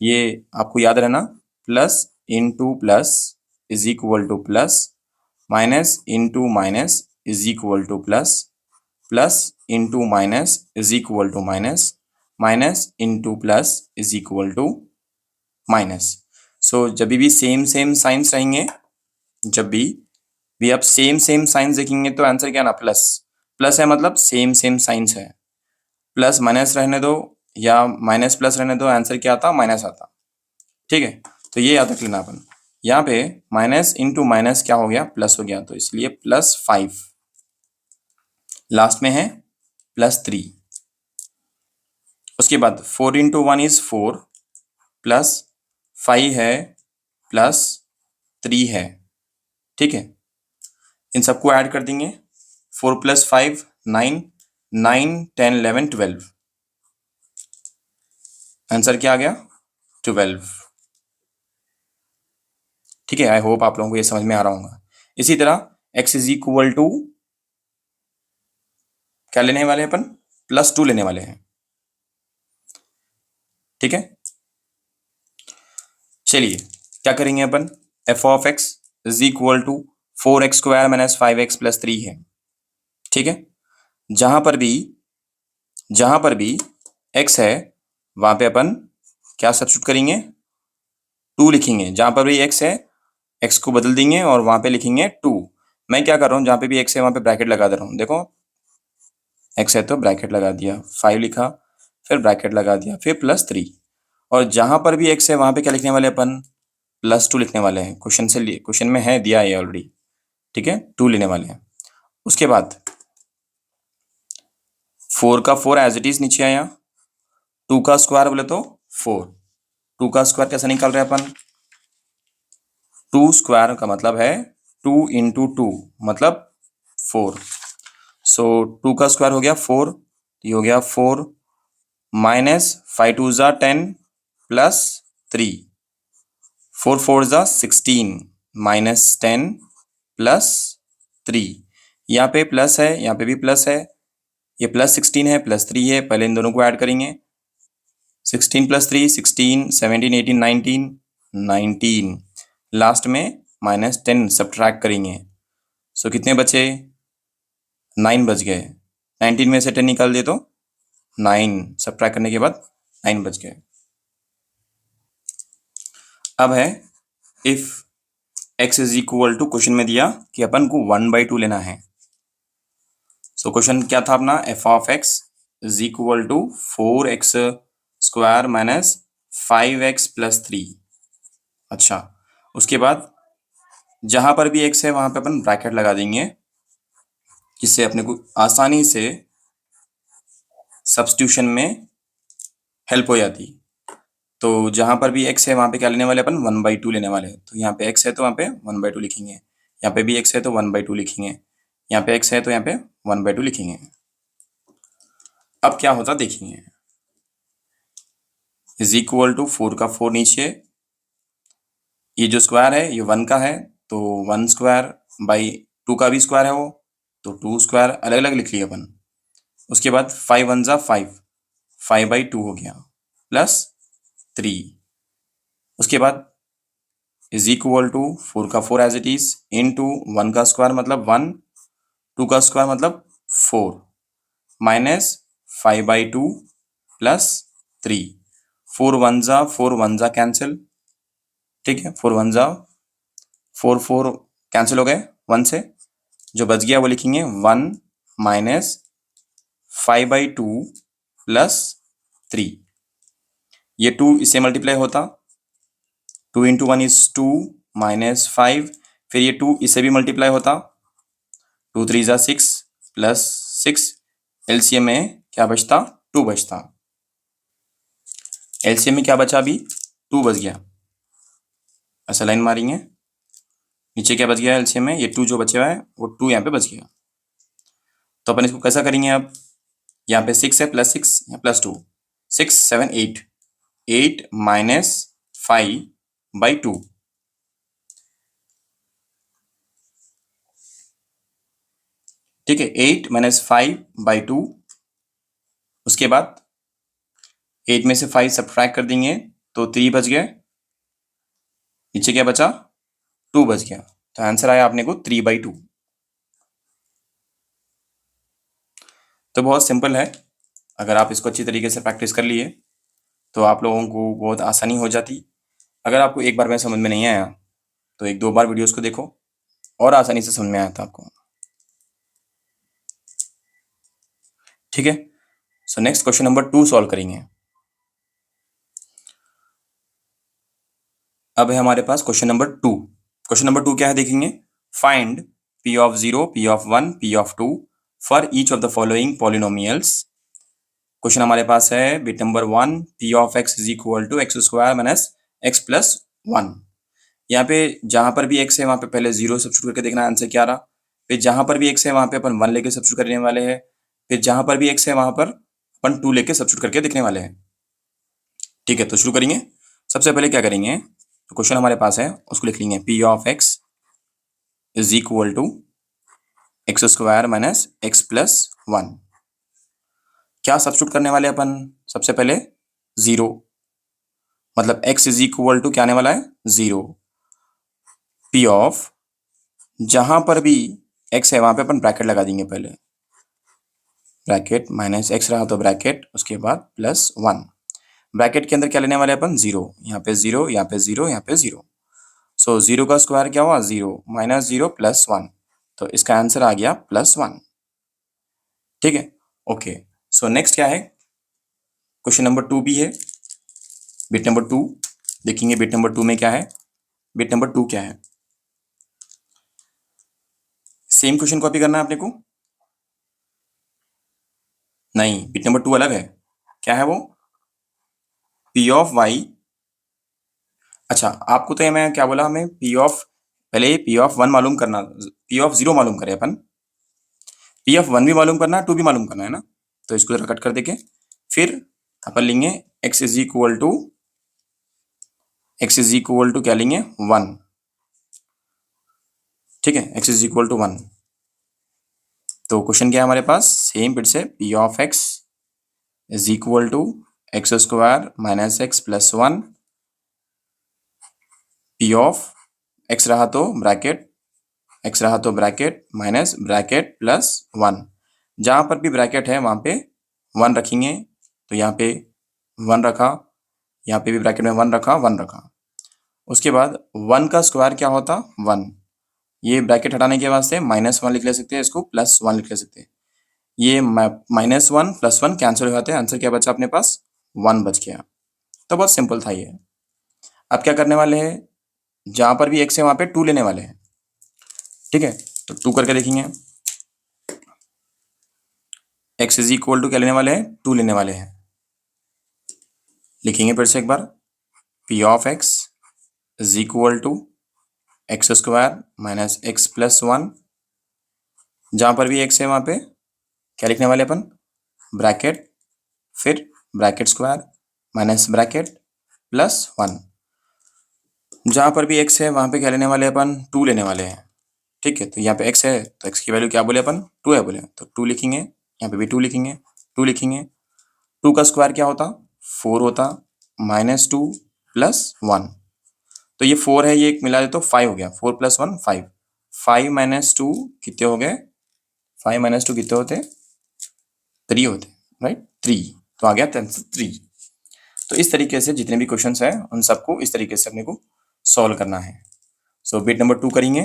ये आपको याद रहना, plus into plus is equal to plus, minus into minus is equal to plus, plus into minus is equal to minus, minus into plus is equal to minus. So जब भी same same science रहेंगे, जब भी आप same same science देखेंगे तो answer क्या ना, प्लस। प्लस है मतलब सेम सेम साइंस है, प्लस माइनस रहने दो या माइनस प्लस रहने दो, आंसर क्या आता, माइनस आता, ठीक है। तो ये याद रख लेना अपन, यहाँ पे माइनस इंटू माइनस क्या हो गया, प्लस हो गया, तो इसलिए +5। लास्ट में है +3। उसके बाद 4 इंटू 1 इज 4, प्लस 5 है, प्लस 3 है, ठीक है। इन सबको ऐड कर देंगे, 4 + 5 9, 9 10 11 12, आंसर क्या आ गया, 12, ठीक है। आई होप आप लोगों को ये समझ में आ रहा होगा। इसी तरह x इज इक्वल टू क्या लेने वाले हैं अपन, +2 लेने वाले हैं, ठीक है। चलिए क्या करेंगे अपन, f of x is equal to 4x² - 5x + 3 है, ठीक है। जहां पर भी x है वहां पे अपन क्या सब्स्टिट्यूट करेंगे, 2 लिखेंगे। जहां पर भी x है x को बदल देंगे और वहां पे लिखेंगे 2। मैं क्या कर रहा हूं, जहां पे भी x है वहां पे ब्रैकेट लगा दे रहा हूं, देखो x है तो ब्रैकेट लगा दिया, 5 लिखा, फिर ब्रैकेट लगा दिया, फिर +3। और जहां पर भी x है वहां पे क्या लिखने वाले अपन, +2 लिखने वाले हैं। क्वेश्चन में है दिया है ऑलरेडी, ठीक है, 2 लेने वाले हैं। उसके बाद 4 का 4 एज इट इज नीचे आया, 2 का स्क्वायर बोले तो 4, 2 का स्क्वायर कैसे निकाल रहे हैं अपन, 2 स्क्वायर का मतलब है 2 इंटू 2 मतलब 4। सो 2 का स्क्वायर हो गया 4, ये हो गया 4 माइनस 5 2 ज़ा 10 प्लस 3, 4 4 ज़ा 16 माइनस 10 प्लस 3। यहाँ पे प्लस है, यहाँ पे भी प्लस है, ये +16 है, +3 है, पहले इन दोनों को ऐड करेंगे, 16 + 3 16, 17 18 19 19, लास्ट में -10 सब्ट्रैक्ट करेंगे। सो कितने बचे, 9 बच गए, 19 में से 10 निकाल दे तो 9, सब्ट्रैक्ट करने के बाद 9 बच गए। अब है if x is equal to, question में दिया कि अपन को 1/2 लेना है। सो क्वेश्चन क्या था अपना, f of x is equal to 4x² - 5x + 3। अच्छा, उसके बाद जहां पर भी x है वहां पे अपन ब्रैकेट लगा देंगे, जिससे अपने को आसानी से सब्स्टिट्यूशन में हेल्प हो जाती। तो जहां पर भी x है वहां पे क्या लेने वाले अपन 1/2 लेने वाले हैं। तो यहाँ पे x है तो वहां पे 1/2 लिखेंगे, यहाँ पे भी x है तो 1/2 लिखेंगे, यहाँ पे x है तो यहाँ पे 1/2 लिखेंगे। अब क्या होता देखेंगे, इज इक्वल टू 4 का 4 नीचे, ये जो स्क्वायर है ये 1 का है तो 1 स्क्वायर बाई 2 का भी स्क्वायर है वो, तो 2 स्क्वायर अलग अलग लिख लिया अपन। उसके बाद 5 1 जा 5, 5/2 हो गया प्लस 3। उसके बाद इज इक्वल टू 4 का 4 as it is into 1 का स्क्वायर मतलब 1, 2 का स्क्वायर मतलब 4 माइनस 5/2 प्लस 3। 4 1 जा कैंसिल, ठीक है, 4 1 जा 4 4 कैंसिल हो गए 1 से, जो बच गया वो लिखेंगे 1 माइनस 5/2 प्लस 3। ये 2 इससे मल्टीप्लाई होता, 2 इंटू 1 इज 2 माइनस 5, फिर ये 2 इससे भी मल्टीप्लाई होता, 2 3 जा 6 प्लस 6, एलसीएम में क्या बचता 2 बचता। एलसीएम में क्या बचा अभी 2 बच गया, ऐसा लाइन मारेंगे, नीचे क्या बच गया एलसीएम में, ये 2 जो बचा है वो 2 यहाँ पे बच गया। तो अपन इसको कैसा करेंगे, अब यहाँ पे 6 है प्लस 6 यहाँ प्लस 2, 6 7 8, 8 माइनस 5/2, ठीक है, 8 माइनस 5/2। उसके बाद 8 में से 5 सब्ट्रैक्ट कर देंगे तो 3 बच गए, नीचे क्या बचा 2 बच गया, तो आंसर आया आपने को 3/2। तो बहुत सिंपल है, अगर आप इसको अच्छी तरीके से प्रैक्टिस कर लिए तो आप लोगों को बहुत आसानी हो जाती। अगर आपको एक बार में समझ में नहीं आया तो एक दो बार वीडियोस को देखो और आसानी से समझ में आया था आपको, ठीक है। So next question number 2 solve करेंगे। अब है हमारे पास क्वेश्चन नंबर 2। क्वेश्चन नंबर 2 क्या है देखेंगे, find p of 0, p of 1, p of 2 for each of the following polynomials. Question हमारे पास है bit number 1, p of x is equal to x square minus x plus 1। यहाँ पे जहां पर भी x है वहां पे पहले 0 सब्स्टिट्यूट करके देखना आंसर क्या रहा, फिर जहां पर भी x है वहां पे अपन 1 लेके सब्स्टिट्यूट करने वाले हैं, फिर जहां पर भी x है वहां पर अपन 2 लेके सब्स्टिट्यूट करके देखने वाले हैं, ठीक है। तो शुरू करेंगे, सबसे पहले क्या करेंगे, तो क्वेश्चन हमारे पास है उसको लिख लेंगे, p of x is equal to x square minus x plus 1। क्या सब्स्टिट्यूट करने वाले अपन, सबसे पहले 0, मतलब x इज इक्वल टू क्या आने वाला है 0, p ऑफ जहां पर भी x है वहां पे अपन ब्रैकेट लगा देंगे, पहले ब्रैकेट माइनस x रहा तो ब्रैकेट, उसके बाद प्लस 1, ब्रैकेट के अंदर क्या लेने वाले अपन 0, यहाँ पे 0, यहाँ पे 0, यहाँ पे 0। सो 0 का स्क्वायर क्या हुआ 0 माइनस 0 प्लस 1, तो इसका आंसर आ गया +1, ठीक है। ओके, सो नेक्स्ट क्या है, क्वेश्चन नंबर 2 भी है, बिट नंबर 2 देखेंगे, बिट नंबर 2 में क्या है, बिट नंबर 2 क्या है, सेम क्वेश्चन कॉपी करना है अपने को, नहीं बिट नंबर 2 अलग है, क्या है वो, p ऑफ y। अच्छा आपको तो ये मैं क्या बोला, हमें p ऑफ, पहले p ऑफ 1 मालूम करना, p ऑफ 0 मालूम करें अपन, p ऑफ 1 भी मालूम करना है, 2 भी मालूम करना है ना। तो इसको जरा कट कर देके फिर अपन लेंगे x इज इक्वल टू, क्या लेंगे 1, ठीक है, x इज इक्वल टू 1। तो क्वेश्चन क्या है हमारे पास, सेम फिर से p of x is equal to x square minus x plus 1, p of x रहा तो ब्रैकेट, x रहा तो ब्रैकेट माइनस ब्रैकेट प्लस 1, जहां पर भी ब्रैकेट है वहां पे 1 रखेंगे, तो यहाँ पे 1 रखा, यहाँ पे भी ब्रैकेट में 1 रखा, 1 रखा। उसके बाद 1 का स्क्वायर क्या होता 1, ये ब्रैकेट हटाने के वास्ते -1 लिख ले सकते हैं, इसको +1 लिख ले सकते हैं, ये -1 +1 कैंसिल हो जाते हैं, आंसर क्या बचा अपने पास 1 बच गया। तो बहुत सिंपल था ये। अब क्या करने वाले हैं, जहां पर भी x है वहां पे 2 लेने वाले हैं, ठीक है। तो 2 करके देखेंगे, x इज इक्वल टू क्या लेने वाले हैं, 2 लेने वाले हैं। लिखेंगे फिर से एक बार, p of x is equal to x square minus x plus 1। जहां पर भी x है वहां पे क्या लिखने वाले अपन, ब्रैकेट, फिर bracket square minus bracket plus 1। जहां पर भी x है वहां पे क्या लेने वाले अपन, 2 लेने वाले हैं, ठीक है। तो यहाँ पे x है तो x की वैल्यू क्या बोले अपन, 2 है बोले, तो 2 लिखेंगे, यहाँ पे भी 2 लिखेंगे, 2 लिखेंगे। 2 का स्क्वायर क्या होता, 4 होता, माइनस 2 प्लस 1। तो ये 4 है, ये एक मिला दे तो 5 हो गया, 4 प्लस 1 5। 5 माइनस 2 कितने हो गए, 5 माइनस 2 कितने होते, 3 होते, राइट, 3। तो आ गया 3। तो इस तरीके से जितने भी क्वेश्चंस हैं उन सबको इस तरीके से अपने को सॉल्व करना है। सो बिट नंबर 2 करेंगे।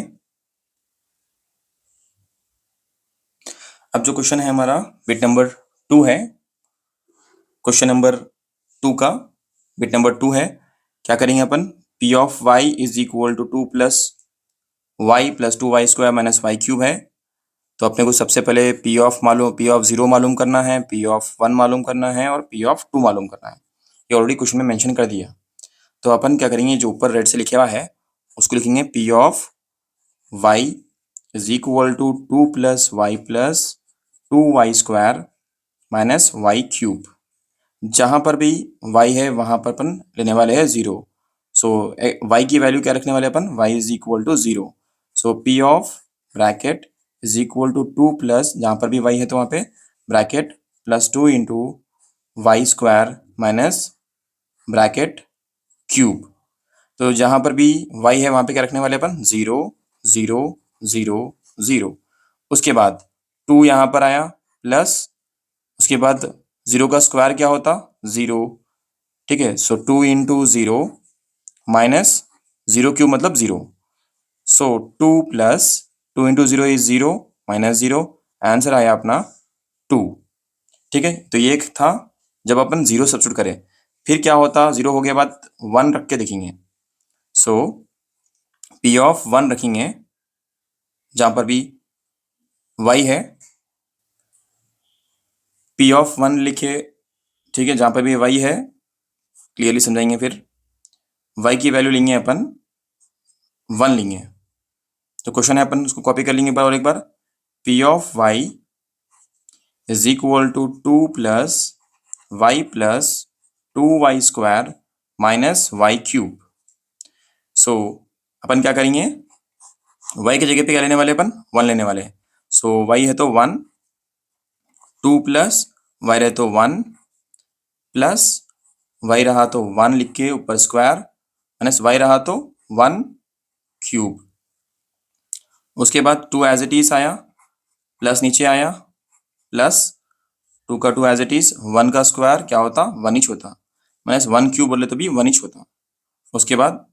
अब जो क्वेश्चन है हमारा बिट नंबर 2 है, क्वेश्चन नंबर 2 का बिट नंबर 2 है, क्या करेंगे अपन, p of y is equal to 2 plus y plus 2y square minus y cube है। तो अपने को सबसे पहले p ऑफ 0 मालूम करना है, p ऑफ 1 मालूम करना है और p ऑफ 2 मालूम करना है। ये ऑलरेडी क्वेश्चन में मेंशन कर दिया। तो अपन क्या करेंगे, जो ऊपर रेड से लिखा हुआ है उसको लिखेंगे p of y is equal to 2 plus y plus 2y square minus y cube. जहां पर भी y है वहां पर अपन लेने वाले हैं 0। सो y की वैल्यू क्या रखने वाले अपन, y is equal to 0। So p of bracket is equal to 2 plus, जहां पर भी y है तो वहां पे bracket plus 2 into y square minus bracket cube. तो जहां पर भी y है वहां पे क्या रखने वाले अपन, 0 0 0 0। उसके बाद 2 यहाँ पर आया प्लस, उसके बाद 0 का स्क्वायर क्या होता, 0, ठीक है। सो 2 इंटू 0 माइनस 0 क्यूब मतलब 0। सो 2 plus 2 into 0 is 0 minus 0, answer आया अपना 2, ठीक है। तो ये एक था जब अपन 0 सब्स्टिट्यूट करें, फिर क्या होता, 0 हो गया बाद 1 रख के देखेंगे। सो p ऑफ 1 रखेंगे जहां पर भी y है, p ऑफ 1 लिखे, ठीक है। जहां पर भी y है क्लियरली समझाएंगे, फिर y की वैल्यू लेंगे अपन 1 लेंगे। तो क्वेश्चन है अपन उसको कॉपी कर लेंगे एक बार और एक बार, p of y is equal to 2 plus y plus 2y square minus y cube. So अपन क्या करेंगे, y की जगह पे क्या लेने वाले अपन, 1 लेने वाले। सो y है तो 1, 2 प्लस y रहे तो 1 प्लस y रहा तो 1 लिख के ऊपर स्क्वायर माइनस y रहा तो 1 क्यूब। उसके बाद 2 एज इट इज आया, प्लस नीचे आया, प्लस 2 का 2 एज इट इज, 1 का स्क्वायर क्या होता, 1 इंच होता, माइनस 1 क्यूब बोले तो भी 1 इंच होता। उसके बाद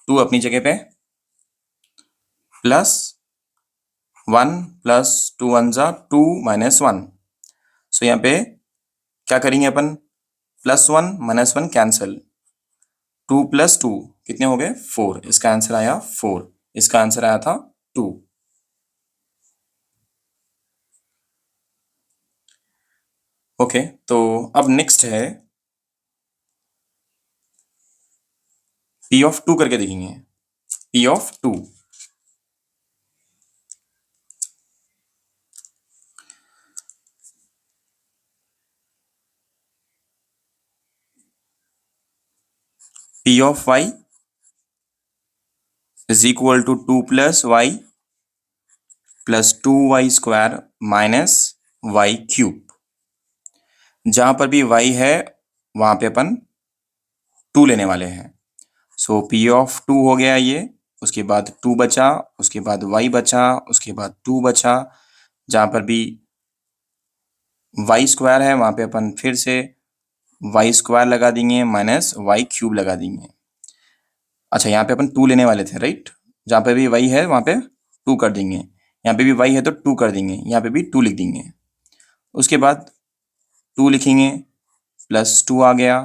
2 अपनी जगह पे, प्लस 1 प्लस 2 वन जा 2 माइनस 1। सो यहाँ पे क्या करेंगे अपन, प्लस 1 माइनस 1 कैंसल, 2 प्लस 2 कितने हो गए 4, इसका आंसर आया 4, इसका आंसर आया था 2। ओके, तो अब नेक्स्ट है p ऑफ 2 करके देखेंगे, p of 2। p of y is equal to 2 plus y plus 2y square minus y cube. जहां पर भी y है वहां पे अपन 2 लेने वाले हैं। सो p ऑफ 2 हो गया ये, उसके बाद 2 बचा, उसके बाद y बचा, उसके बाद 2 बचा। जहां पर भी y स्क्वायर है वहां पे अपन फिर से y स्क्वायर लगा देंगे माइनस वाई क्यूब लगा देंगे। अच्छा, यहाँ पे अपन 2 लेने वाले थे, राइट। जहां पे भी y है वहां पे 2 कर देंगे, यहाँ पे भी y है तो 2 कर देंगे, यहाँ पे भी 2 लिख देंगे। उसके बाद 2 लिखेंगे, प्लस 2 आ गया,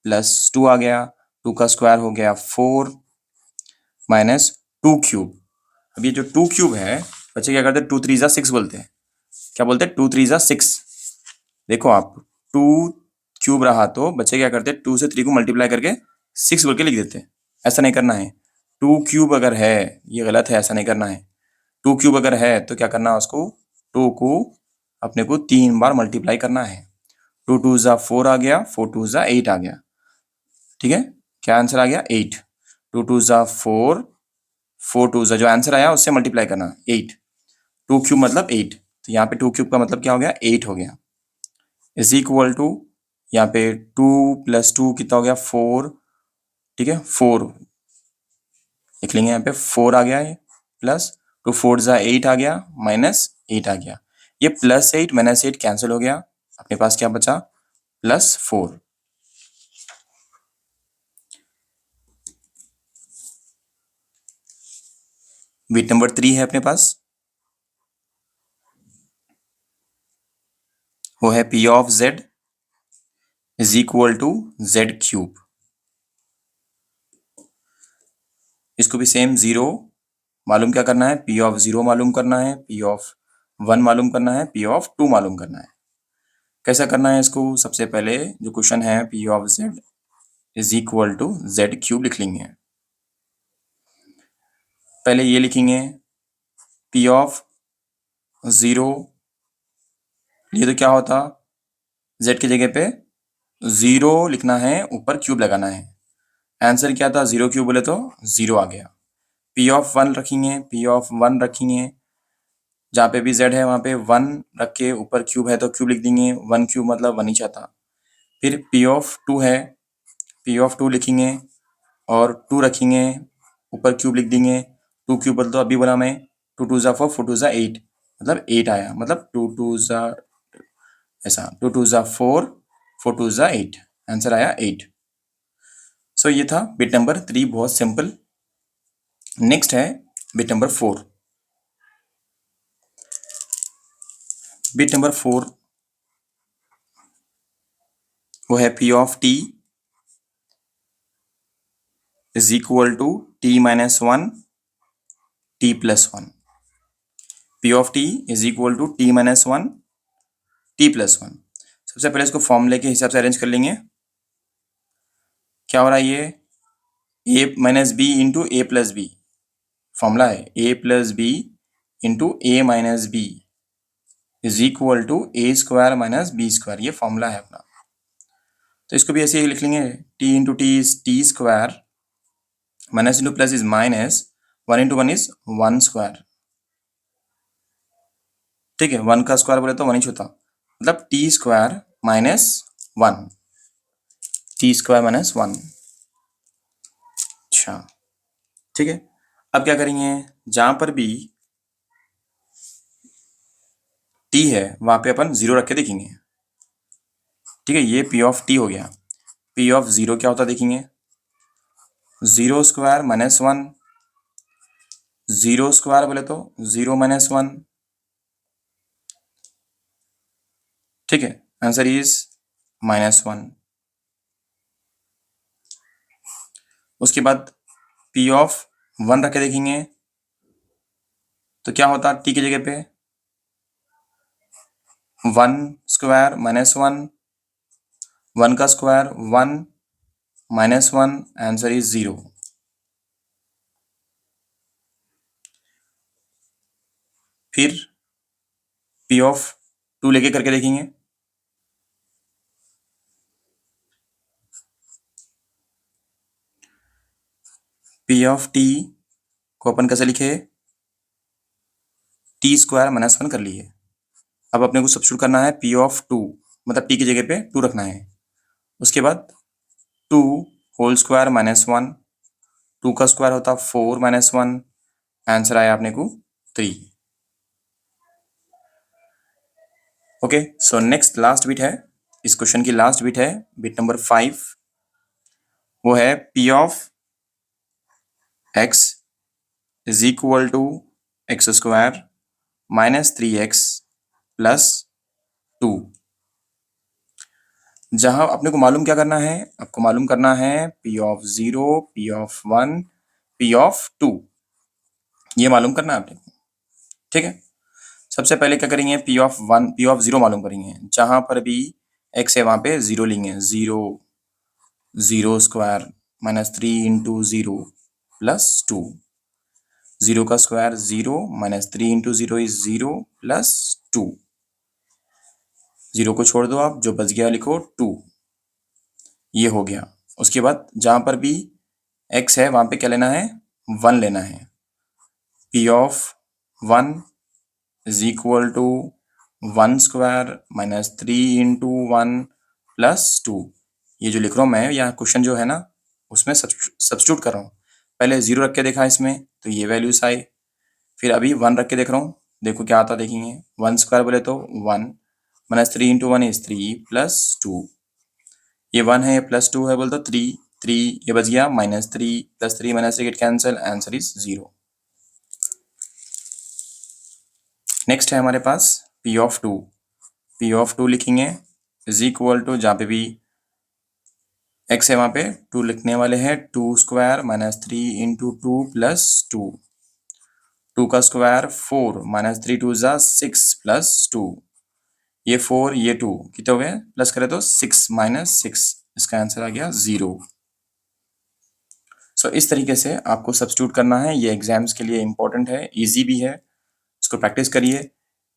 प्लस 2 आ गया, 2 का स्क्वायर हो गया 4, माइनस 2 क्यूब। अब ये जो 2 क्यूब है, बच्चे क्या करते हैं, 2 3 जा 6 बोलते हैं। क्या बोलते हैं, 2 3 जा 6। देखो आप, 2 क्यूब रहा तो बच्चे क्या करते हैं, 2 से 3 को मल्टीप्लाई करके 6 बोल के लिख देते हैं। ऐसा नहीं करना है। 2 क्यूब अगर है, ये गलत है, ऐसा नहीं करना है। 2 क्यूब अगर है तो क्या करना है, उसको 2 को अपने को 3 बार मल्टीप्लाई करना है। 2 2 जा 4 आ गया, 4 2 जा 8 आ गया। ठीक है, क्या आंसर आ गया, 8। 2 2 जा 4, 4 2 जा जो आंसर आया उससे मल्टीप्लाई करना 8। 2 क्यूब मतलब 8, तो यहाँ पे 2 क्यूब का मतलब क्या हो गया, 8 हो गया। इज इक्वल टू, यहाँ पे 2 + 2 कितना हो गया, 4। ठीक है, 4 लिख लेंगे, यहाँ पे 4 आ गया है, प्लस 2 4 जा 8 आ गया, माइनस 8 आ गया। ये +8 -8 कैंसिल हो गया, अपने पास क्या बचा, +4। बिट नंबर 3 है अपने पास, वो है P of Z is equal to Z³। इसको भी सेम जीरो मालूम क्या करना है, P ऑफ 0 मालूम करना है, P ऑफ 1 मालूम करना है, P ऑफ 2 मालूम करना है। कैसा करना है इसको, सबसे पहले जो क्वेश्चन है P of Z is equal to Z³ लिख लेंगे। पहले ये लिखेंगे P ऑफ 0, ये तो क्या होता, Z की जगह पे 0 लिखना है, ऊपर क्यूब लगाना है। आंसर क्या था, 0 क्यूब बोले तो 0 आ गया। P ऑफ 1 रखेंगे, P ऑफ 1 रखेंगे, जहाँ पे भी Z है वहाँ पे 1 रख के ऊपर क्यूब है तो क्यूब लिख देंगे, 1 क्यूब मतलब 1 ही चाहता। फिर P ऑफ 2 है, P ऑफ 2 लिखेंगे और 2 रखेंगे, ऊपर क्यूब लिख देंगे। 2 क्यूब बोल तो अभी बोला मैं, 2 2 जा 4, 4 2 जा 8, मतलब 8 आया, मतलब 2 2 जा ऐसा, 2 2 जा 4, 4 2 जा 8, आंसर आया 8। सो ये था बिट नंबर 3, बहुत सिंपल। नेक्स्ट है बिट नंबर 4। बिट नंबर 4 वो है P of T is equal to T - 1 T + 1। P of T is equal to T - 1 T + 1। सबसे पहले इसको फॉर्मूले के हिसाब से अरेंज कर लेंगे। क्या हो रहा है, ये A - B into A + B formula है, A + B into A - B is equal to A² - B², ये फॉर्मूला है अपना। तो इसको भी ऐसे ही लिख लेंगे, T into T is T², minus into plus is minus, 1 into 1 is 1²। ठीक है, 1 का स्क्वायर बोले तो 1 ही होता, मतलब T² - 1, T² - 1। अच्छा, ठीक है। अब क्या करेंगे, जहां पर भी T है वहां पे अपन 0 रख के देखेंगे। ठीक है, ये P ऑफ T हो गया। P ऑफ 0 क्या होता देखेंगे, 0² - 1, 0² बोले तो 0 - 1। ठीक है, आंसर इज -1। उसके बाद P ऑफ 1 रख के देखेंगे तो क्या होता, T की जगह पे 1² - 1, 1 का स्क्वायर 1 -1, आंसर इज 0। फिर P ऑफ 2 लेके करके देखेंगे, P ऑफ T को अपन कैसे लिखे, T² - 1 कर लिए। अब अपने को सब्स्टिट्यूट करना है P ऑफ 2, मतलब T की जगह पे 2 रखना है। उसके बाद 2 होल स्क्वायर -1, 2 का स्क्वायर होता 4 - 1, आंसर आया अपने को 3। Okay, so next last bit है, इस क्वेश्चन की लास्ट बिट है, बिट नंबर 5। वो है P of x is equal to x² - 3x + 2। जहां अपने को मालूम क्या करना है, आपको मालूम करना है P of 0, P of 1 P of 2, ये मालूम करना है आपने, ठीक है। सबसे पहले क्या करेंगे, P ऑफ 1, P ऑफ 0 मालूम करेंगे। जहां पर भी x है वहां पे 0 लेंगे। 0 0 स्क्वायर माइनस 3 इंटू 0 प्लस 2, 0 का square 0 minus 3 into 0 is 0 plus 2, 0 को छोड़ दो आप, जो बच गया लिखो 2, ये हो गया। उसके बाद जहां पर भी x है वहां पे क्या लेना है, 1 लेना है। P of 1 is equal to 1 square minus 3 into 1 plus 2, ये जो लिख रहा हूँ मैं, यहाँ क्वेश्चन जो है ना उसमें सब्स्टिट्यूट कर रहा हूँ। पहले 0 रख के देखा इसमें तो ये वैल्यूज आए, फिर अभी 1 रख के देख रहा हूँ, देखो क्या आता देखेंगे। 1 स्क्वायर बोले तो 1 माइनस 3 इंटू 1 इज 3 प्लस 2, ये 1 है, ये प्लस 2 है, बोल तो 3 3, ये बच गया minus 3 plus 3 minus 3 get cancel, answer is 0। Next है हमारे पास P ऑफ 2, P ऑफ 2 लिखेंगे इज इक्वल टू, जहाँ पे भी x है वहाँ पे 2 लिखने वाले हैं। 2 स्क्वायर माइनस 3 इंटू 2 प्लस 2, 2 का स्क्वायर 4 माइनस 3 2 जा 6 प्लस 2, ये 4 ये 2 कितने हो गए, प्लस करें तो 6 माइनस 6, इसका आंसर आ गया 0। सो इस तरीके से आपको सब्स्टिट्यूट करना है। ये एग्जाम्स के लिए इंपॉर्टेंट है, इजी भी है, इसको प्रैक्टिस करिए,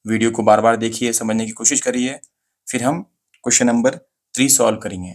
वीडियो को बार बार देखिए, समझने की कोशिश करिए, फिर हम क्वेश्चन नंबर 3 सॉल्व करेंगे।